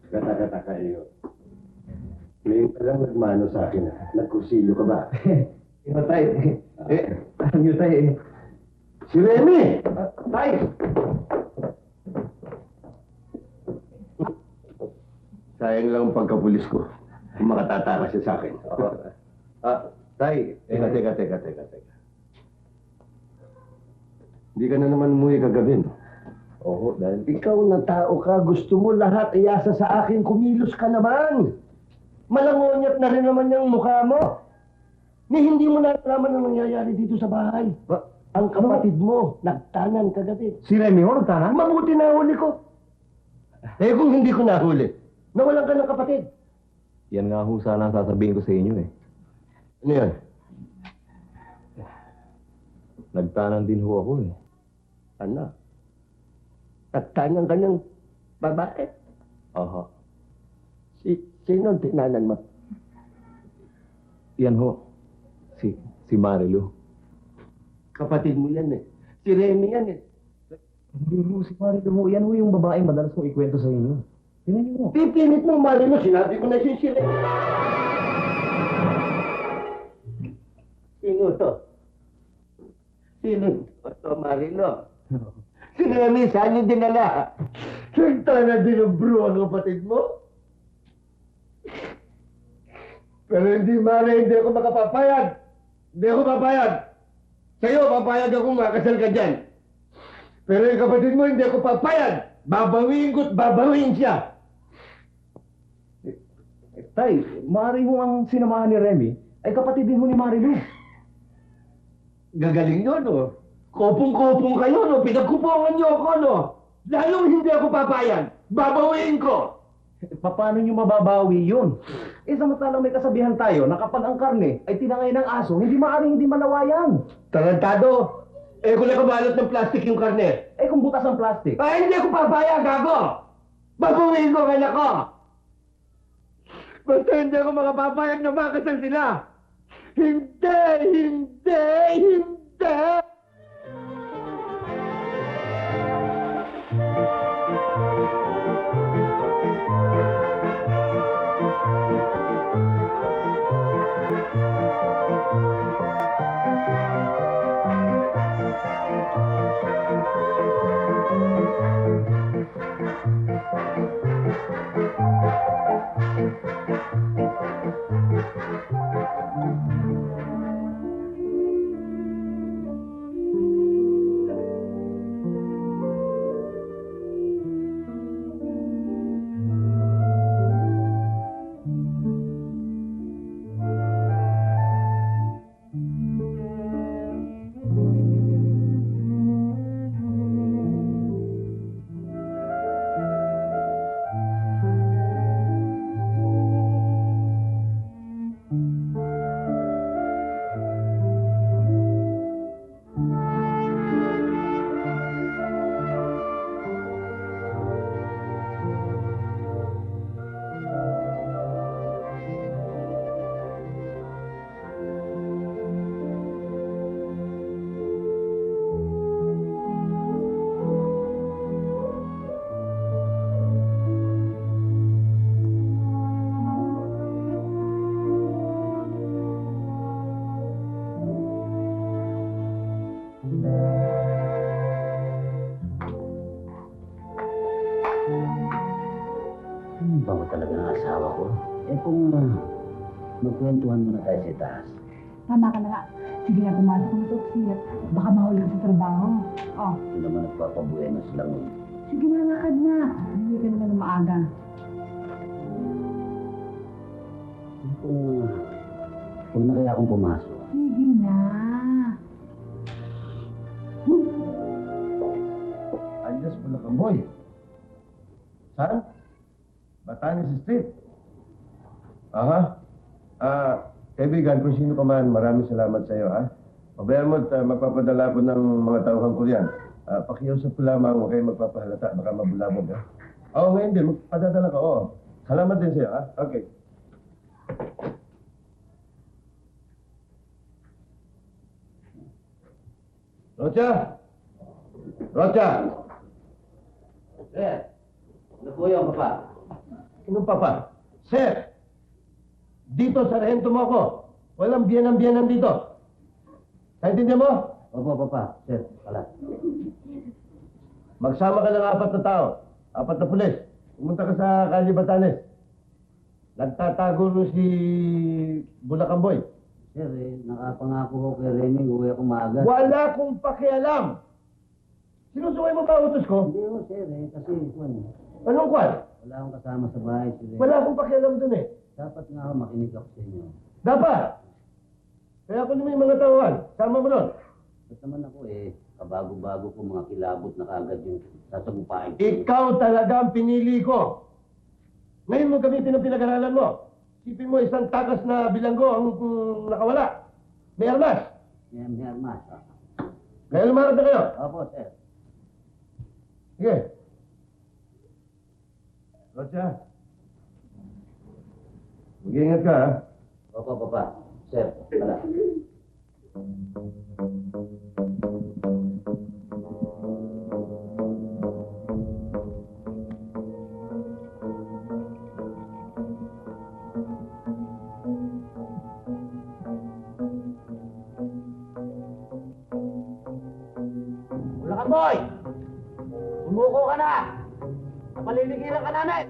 Kata-kata kayo. Ngayon pa lang nagmano sa akin ah. Nagkursilyo ka ba? Tay. Alam niyo tay. Si Remy! Tay! Sayang lang ang pagkapulis ko. Kung makatataka siya sa akin. Tay. Teka. Hindi ka na naman umuwi kagabi, no? Oo, dahil... Ikaw na tao ka, gusto mo lahat iasa sa akin, kumilos ka naman. Malangonyat na rin naman yung mukha mo. Ni hindi mo nalaman ang nangyayari dito sa bahay. Ang kapatid mo, nagtanan kagabi. Si Remy ho, nagtanan? Mabuti na huli ko. Eh kung hindi ko nahuli, nawalan ka ng kapatid. Yan nga ho sana ang sasabihin ko sa inyo eh. Ano yan? Nagtanan din ho ako eh. Ano? Nagtanan ka ng babae. Aha. Sino ang tinanan mo? Yan ho. Si Marilu. Kapatid mo yan eh. Si Remy yan eh. Hindi ho si Marilu ho. Yan ho yung babaeng madalas kong ikwento sa inyo. Tingnan niyo ho. Pipinit mo, Marilo. Sinabi ko na si Remy. Sino to? Sino to, Marilo? Si Remy, saan yung dinala? Nagtana din ang bro ang kapatid mo? Pero hindi, Mare, hindi ako makapapayag. Hindi ako papayag. Sa'yo, papayag ako, makasal ka dyan. Pero yung kapatid mo, hindi ako papayag. Babawiin ko't babawiin siya. Tay, Mari ho ang sinamahan ni Remy ay kapatid din ho ni Marilu. Gagaling yun, oh. Kopong-kopong kayo, no? Pinagkupongan niyo ako, no? Lalong hindi ako papayan. Babawiin ko. Paano nyo mababawi yun? Samantalang may kasabihan tayo na kapag ang karne ay tinangay ng aso, hindi maaaring hindi malawayan. Tarantado. Kung nakabalot ng plastic yung karne. Kung butas ang plastic. Hindi ako papaya, gago! Babawiin ko kaya ko! Basta hindi ako makapapayag na makasal sila! Hindi! Hindi! Hindi! Bango talaga ng asawa ko. Kung magkwentuhan muna tayo sa itaas. Tama ka na nga. Sige na, pumasok mo sa opisina. Baka mahuli ka sa trabaho. Oh, Hindi naman nagpapabuenos lang eh. sige na, lakad na. Hindi ka naman na maaga. Huwag na kaya akong pumasok. Sige na. Alias Bulacan-Boy. Saan? Batanes Street. Aha. Kaibigan, kung sino ka man, maraming salamat sa iyo, ha? Pabayaan mo at magpapadala ko ng mga tauhan ko riyan. Pakiusap ko lamang, huwag kayo magpapahalata, baka mabulabog, ha? Oo, ngayon din, magpadadala ka, oo. Salamat din sa iyo, ha? Okay. Rocha! Rocha! Sir, ano po yung papa? Anong papa? Sir! Dito, sarhento mo ako. Walang biyanan-biyanan dito. Naintindihan mo? Opo, papa. Sir, pala. Magsama ka ng 4 na tao. 4 na pulis. Pumunta ka sa Kalye Batanes. Nagtatago rin si Bulacan-Boy. Sir, nakapangako ko kay Remy, uwi ako maaga. Wala kong pakialam. Sinusuway mo ba utos ko? Hindi ko, sir, kasi Anong kwan? wala akong kasama sa bahay, sir. Wala akong pakialam dun eh. Dapat nga ako makinig ako sa inyo. Dapat! Kaya ako naman yung mga tauhan. Sama mo nun. Ba't naman ako kabago-bago ko mga kilabot na kaagad yung sasagupain ko. Ikaw talaga ang pinili ko. Ngayon mo gamitin ang pinag-aralan mo. Isipin mo, isang takas na bilanggo ang nakawala. May armas. May armas. Kaya lumarad na kayo. Opo, sir. Sige. Rocha. Mag-iingat ka, ha? Opo, papa. Sir, pala. Bulacan-Boy! Umuko ka na! Napaliligiran ka namin!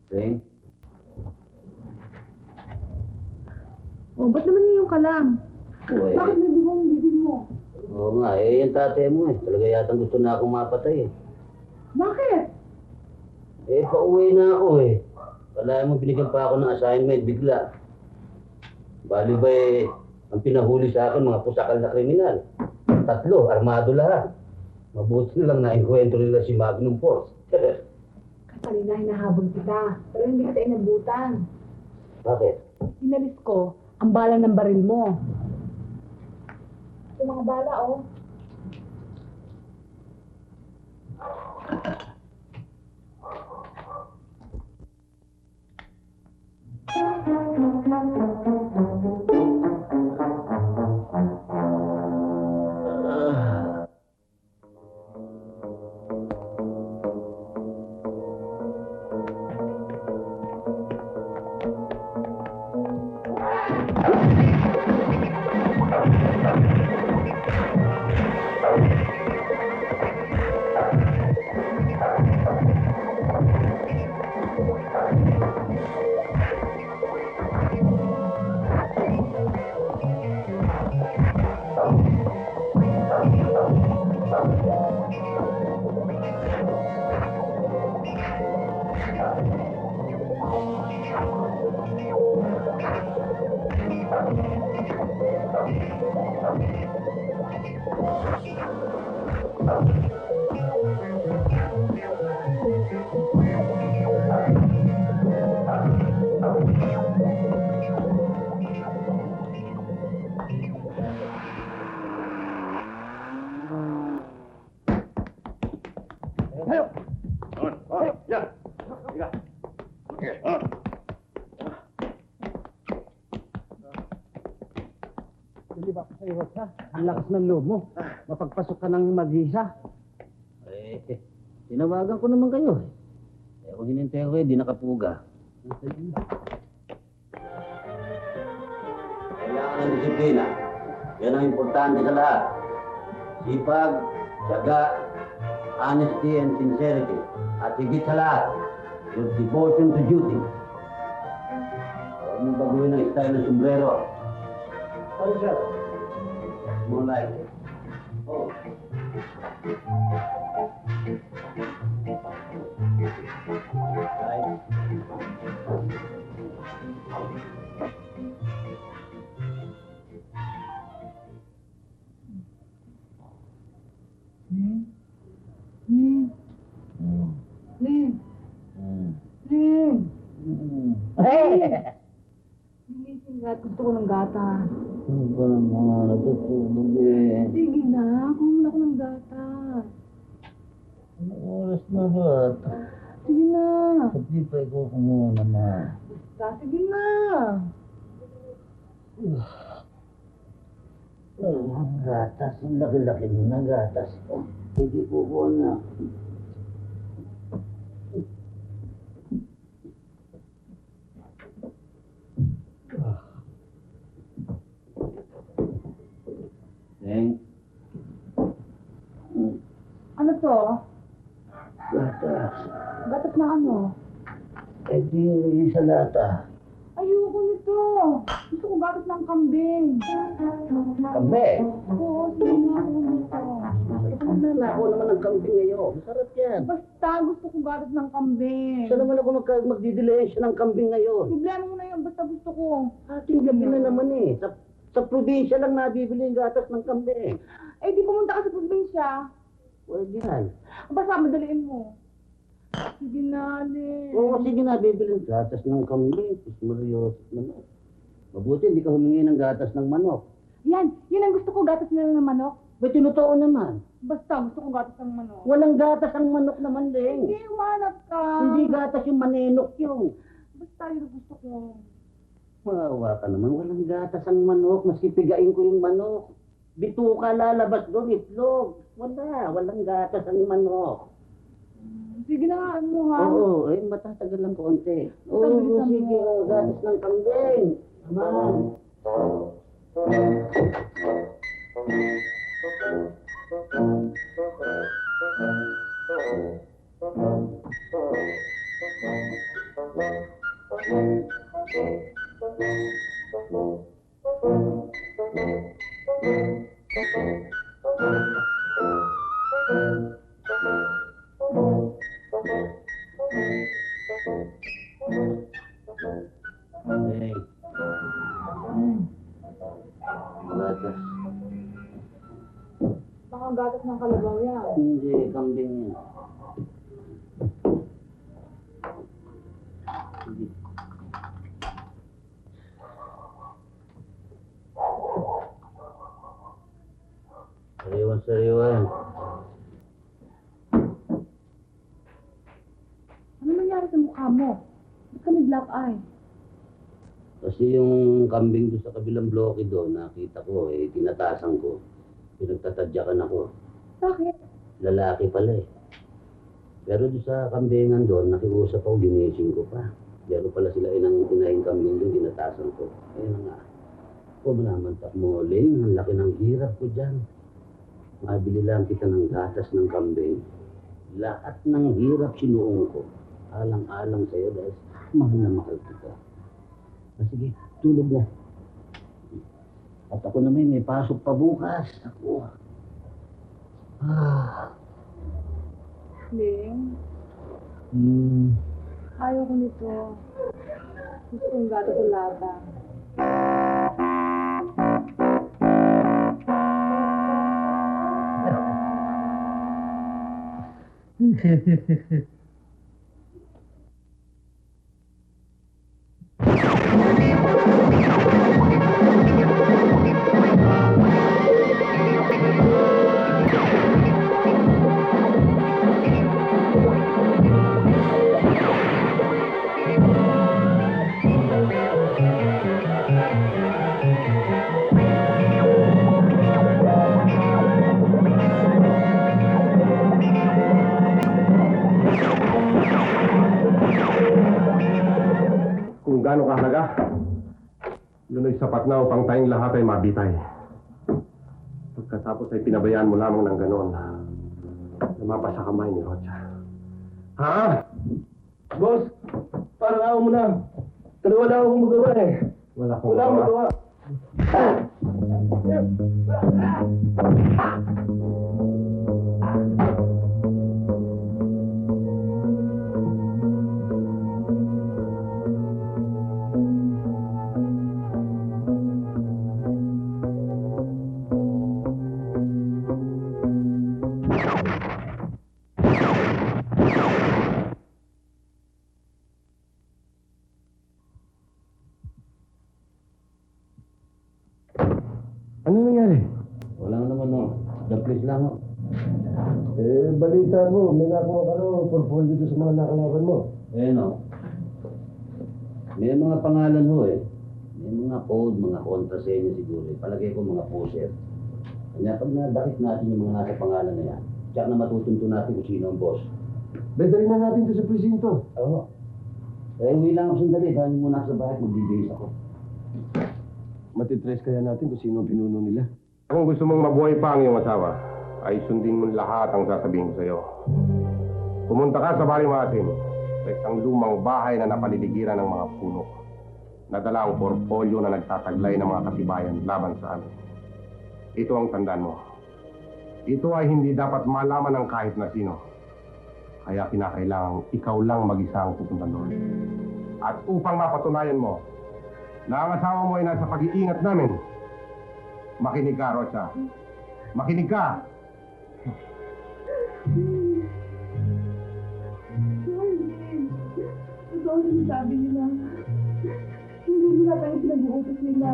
Deng? Oh, ba't naman yung ka lang? Uy. Bakit nabigo ang bibig mo? Oo nga, eh, yung tatay mo eh. Talaga yatang gusto na akong mapatay eh. Bakit? Eh, pauwi na ako eh. Wala mo, binigyan pa ako ng assignment bigla. Bali ba eh, ang pinahuli sa akin, mga pusakal na kriminal. 3, armado lahat. Mabuti na lang na-enkwentro nila si Magnum Force. Katalina, hinahabol kita. Pero hindi kita inabutan. Bakit? Inalis ko ang bala ng baril mo. Yung mga bala, oh. Ang lakas ng loob mo. Mapagpasok ka ng mag-isa. Eh, tinawagan ko naman kayo eh. Eh, kung hinintay ko eh, di nakapuga. Kailangan ng disiplina. Yan ang importante sa lahat. Sipag, tiyaga, honesty and sincerity. At higit sa lahat, your devotion to duty. Huwag mong baguhin ang style ng sombrero. Ano siya? More like it. Oh. Right. Gusto ko ng gata. Ano ba naman? Natutulog eh. Sige na, kumun ako ng gata. Anong oras na ba? Sige na. Pati pa ikaw kumuha naman. Sige na. Ang gatas. Ang laki-laki mo na gatas. Hindi ko na. Deng? Ano to? Gatas. Gatas na ano? Eh di sa lata. Ayoko nito. Gusto ko gatas ng kambing. Kambe? Oo, sige na ako nito. Ako naman ang kambing ngayon. Masarap yan. Basta gusto ko gatas ng kambing. Saan naman ako magdidelensya ng kambing ngayon? Problema mo na yun, basta gusto ko. Ating gabi na naman eh. Sa probinsya lang nabibili yung gatas ng kambing. Eh, di pumunta ka sa probinsya. Pwede yan. Basta madaliin mo. Sige na, Ali. Oo, sige na, bibili ng gatas ng kambing. Marios naman. Mabuti, hindi ka humingi ng gatas ng manok. Yan, yun ang gusto ko, gatas na lang ng manok. Ba't tinotoo naman? Basta gusto ko gatas ng manok. Walang gatas ang manok naman din. Hindi, umanap ka. Hindi gatas yung manenok yung. Basta yun ang gusto ko. Mawa ka naman, walang gatas ang manok. Maski pigain ko yung manok. Bituka lalabas doon, itlog. Walang gatas ang manok. Sige na nga, ano ha? Oo, eh, matatagal lang konti. Oo, Bilisan mo. sige, gatas ng kambing. Naman. Hey. Gatas. Baka gatas ng kalabaw yan. Hindi, kambing yan. Hindi. Sariwan yan. Ano nangyari sa mukha mo? Ba't kami black eye? Kasi yung kambing doon sa kabilang bloke doon, nakita ko, tinatasan ko. Pinagtatadyakan ako. Bakit? Lalaki pala eh. Pero doon sa kambingan doon, nakiusap ako, ginising ko pa. Pero pala sila inahing kambing doon, tinatasan ko. Ayun na nga. Ako manamantak mo, Ling, ang laki ng hirap ko dyan. Mabili lang kita ng gatas ng kambing. Lahat ng hirap sinuong ko. Alang-alang sa'yo dahil mahal na mahal kita. Sige, tulog na. At ako naman may pasok pa bukas. Ako. Ling, ayaw ko nito. Gusto kong gatas sa lata. Kung gaano kahalaga, yun ay sapat na upang tayong lahat ay mabitay. Pagkatapos ay pinabayaan mo lamang ng ganoon na lumapa sa kamay ni Rocha. Ha? Boss, parang ako mo na. Pero wala akong magawa eh. Wala akong magawa. Ano nangyari? Wala naman no. The place lang ho. Balita mo, may nakuha ka no, portfolio dito sa mga nakalaban mo. No. May mga pangalan ho eh. May mga code, mga kontrasenya siguro. Palagay ko mga poser. Kanya pag nadakit natin yung mga nasa pangalan na yan, tiyak na matutunto natin kung sino ang boss. Bedalin na natin ito sa presinto. Oo. Uwi lang ako sandali. Dahil muna ako sa bahay, mag-debase ako. Matitrace kaya natin kung sino ang pinuno nila. Kung gusto mong mabuhay pa ang iyong asawa, ay sundin mo lahat ang sasabihin ko sa iyo. Pumunta ka sa Balimasin, sa isang lumang bahay na napaliligiran ng mga puno. Nadala ang portfolio na nagtataglay ng mga katibayan laban sa amin. Ito ang tandaan mo. Ito ay hindi dapat malaman ng kahit na sino. Kaya kinakailangan ikaw lang mag-isa ang pupunta doon. At upang mapatunayan mo na ang asawa mo ay nasa pag-iingat namin, makinig ka, Rocha. Makinig ka! Ito ang sinasabi nila. Hindi nila tayo pinag-uutos nila.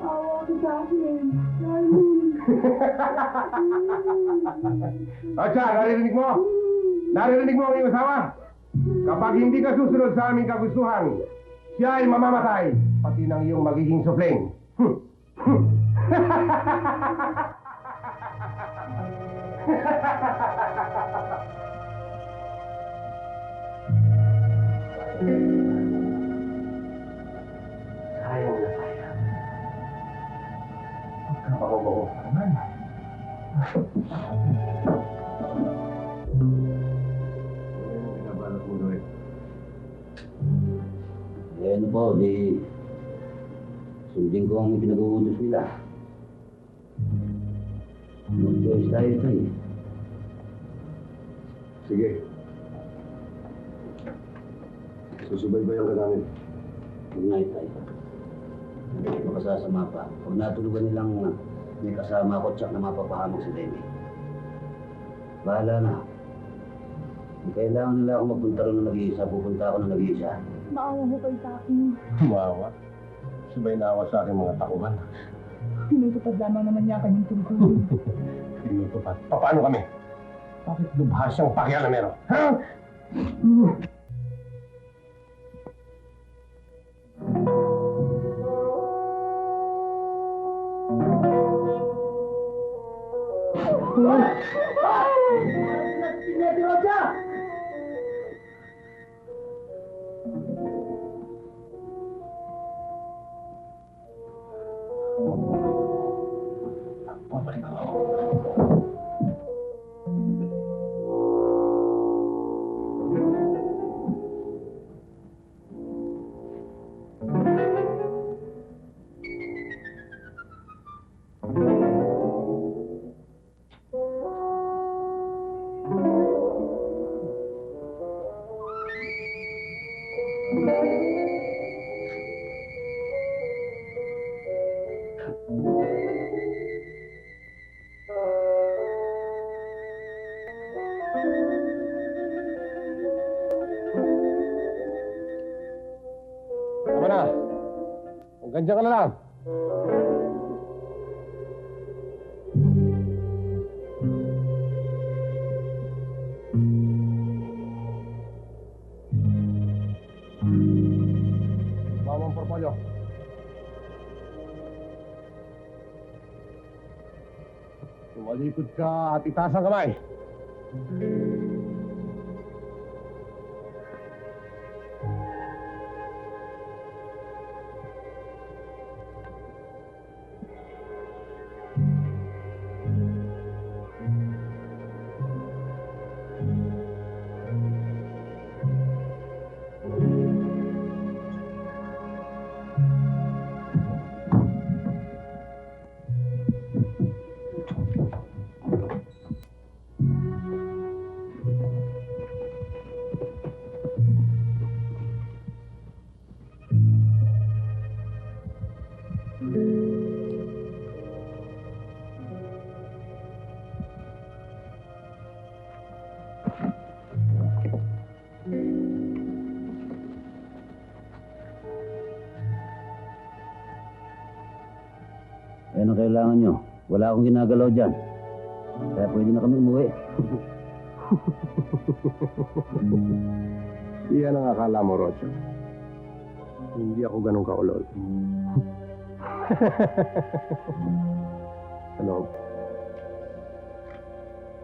Awa ko sa akin. Rocha, naririnig mo? Naririnig mo ang iyong asawa? Kapag hindi ka susunod sa aming kagustuhan, siya ay mamamatay, pati ng iyong magiging supling. Sayang na sayang. Pagkabago-bago ka naman. Pinabalot mo gawin. Ano po, Sundin ko ang pinag-uutos nila. No choice tayo ito eh. Sige. Susubaybayan ka namin. Huwag na tayo. Makasasama pa. Huwag natulugan nilang may kasama ko tsak na mapapahamak si Demi. Bahala na. Kung kailangan nila akong magpunta rin ng nag-iisa, pupunta ako ng nag-iisa. Maawa ko kayo sa akin. Mawa. Sabay naawa sa aking mga tauhan. Tinutupad lamang naman niya kanyang tungkol. Tinutupad. Paano kami? Bakit lubha siyang pakialamero? Ha? Babalik ako. Tama na. Hanggang dyan ka na lang. Bawa mo ang portfolio. Tumalikod ka at itaas ang kamay. Ano kailangan nyo? Wala akong ginagalaw dyan. Kaya pwede na kami umuwi. Iyan ang akala mo, Rocho. Hindi ako ganun kaulol. Ano?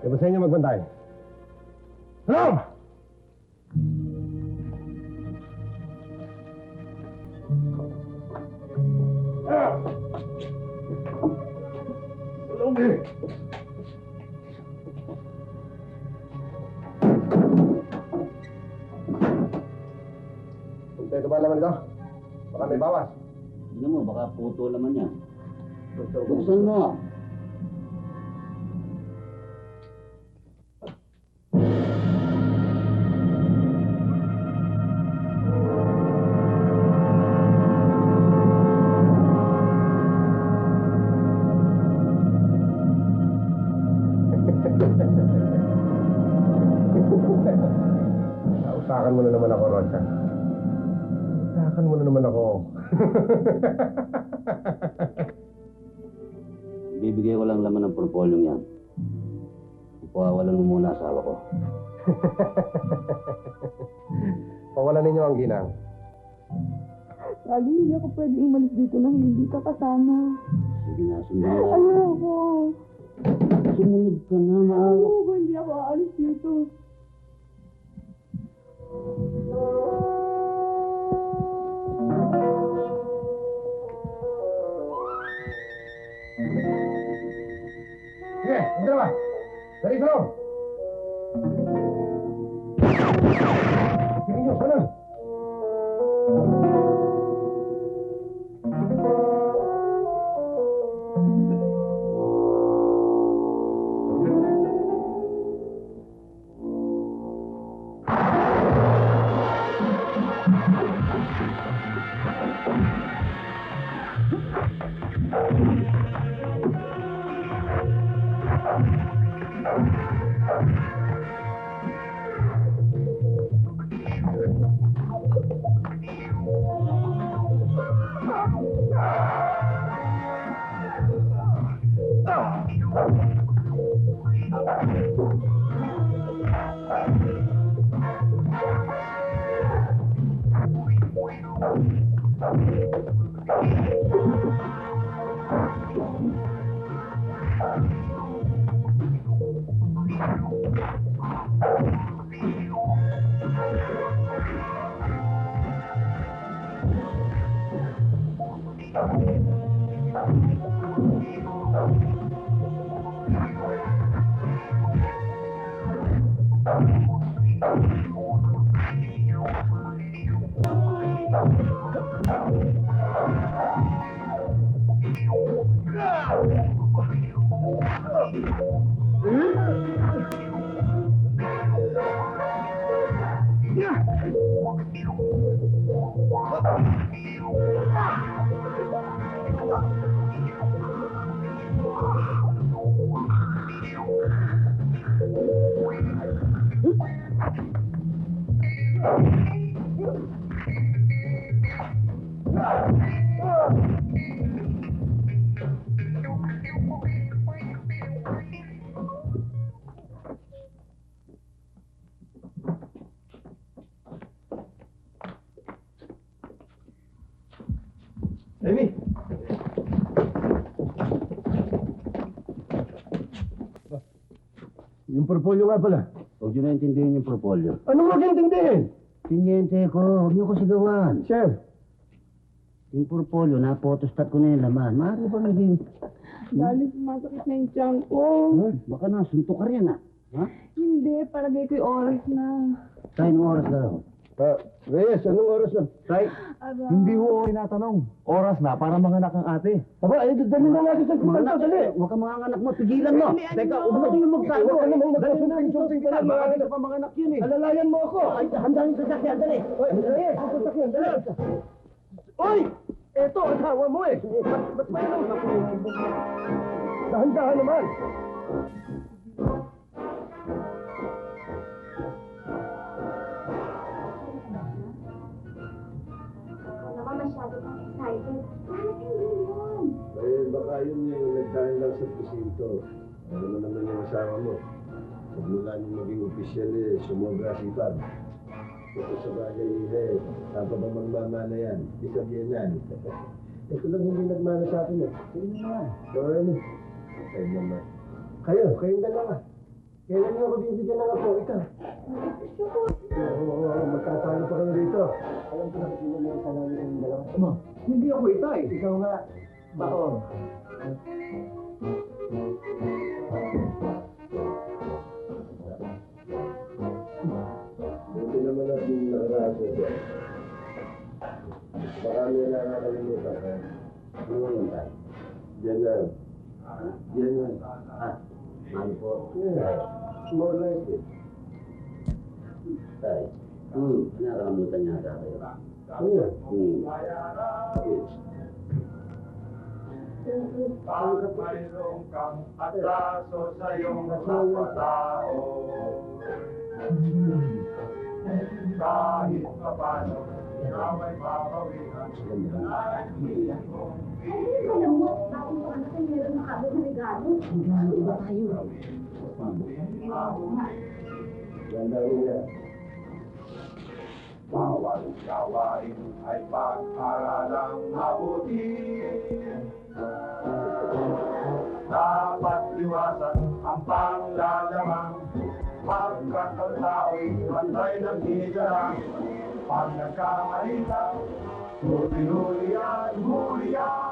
Kaya ba sa inyo magbantay? Ano? Ito ba naman ito? Baka may bawas. Tignan mo, baka puto naman yan. Buksan mo. Nausakan mo na naman ako, Rocha. Nausakan mo na naman ako. Bibigay ko lang laman ng portfolio yan. Pawawalan mo muna asawa ko. Pawalan ninyo ang ginang. Lagi hindi ako pwede umalis dito nang hindi ka kasama. Sige na, sundan na. Ayoko. Sumunod ka na, maawa. Ayoko, hindi ako aalis dito. Sige, ang dalawa. Dali sa loob. Sige nyo, sunod. Amy! Yung portfolio nga pala. Huwag nyo na intindihin yung propolyo. Anong mag-intindihin? Tinyente ko, huwag nyo ko sigawan. Sir, Yung portfolio, na-photostat ko na yung laman. Maaari ba naging... Dali, sumasakit na yung tiyan ko. Baka nasuntok ka rin, ha? Hindi, palagay ko yung oras na. Tayo ng oras na raw. Reyes, anong oras na? Tay, Ara. Hindi ko tinatanong. Oras na para manganak ang ate. Aba, dali na natin sa mga hospital anak, to, dali. huwag ka mga anak mo, pigilan mo. Dali, Teka, ano? huwag mo yung magsabi. Huwag ka namang magpasumping-sumping pa lang. Marami na pa mga anak yun eh. Alalayan mo ako. Ay, handaan yung sasakyan, dali. Reyes, ang sasakyan, dali. Oy! Eto, asawa mo eh. Ba't may ano? Dahan-dahan naman. Naman masyado kang excited. Darating din yun. Eh, baka yun yung nagdahil lang sa presinto. Ano mo naman yung asawa mo? Magmula nung maging opisyal eh, sumobra sipag. Ito sa bagay eh, saan pa ba magmamana yan? Di sabihin. Ito lang hindi nagmana sa akin eh. Kayo naman. Sorry. Kayo naman. Kayong dalawa. Kailan niyo ako bibigyan ng apo? Ikaw. Oo, magkatalo pa kayo dito. Alam ko na kung sino yung kasalanan ng dalawa. Hindi ako itay. Ikaw nga. Baon. Buti naman at yung nakaraso dyan. Baka may nakakalimutan ka. Ano yung tay? Yan na. Yan na. Ano po? Yeah. More like it. Tay. Nakakalimutan niya ata kayo. Ano yan? Bakit mayroong kang atraso sa iyong kapatao? Kahit pa paano, ikaw ay papawihan. Alam mo, bakit mo anak ay meron na kagad na regalo? Iba tayo. Ganda rin yan. Bawal gawain ay pag-aralang mabuti. Dapat liwasan ang panglalamang pagkat ang tao'y pantay ng higalang. Pag nagkamali ka, huli-huli yan, huli yan.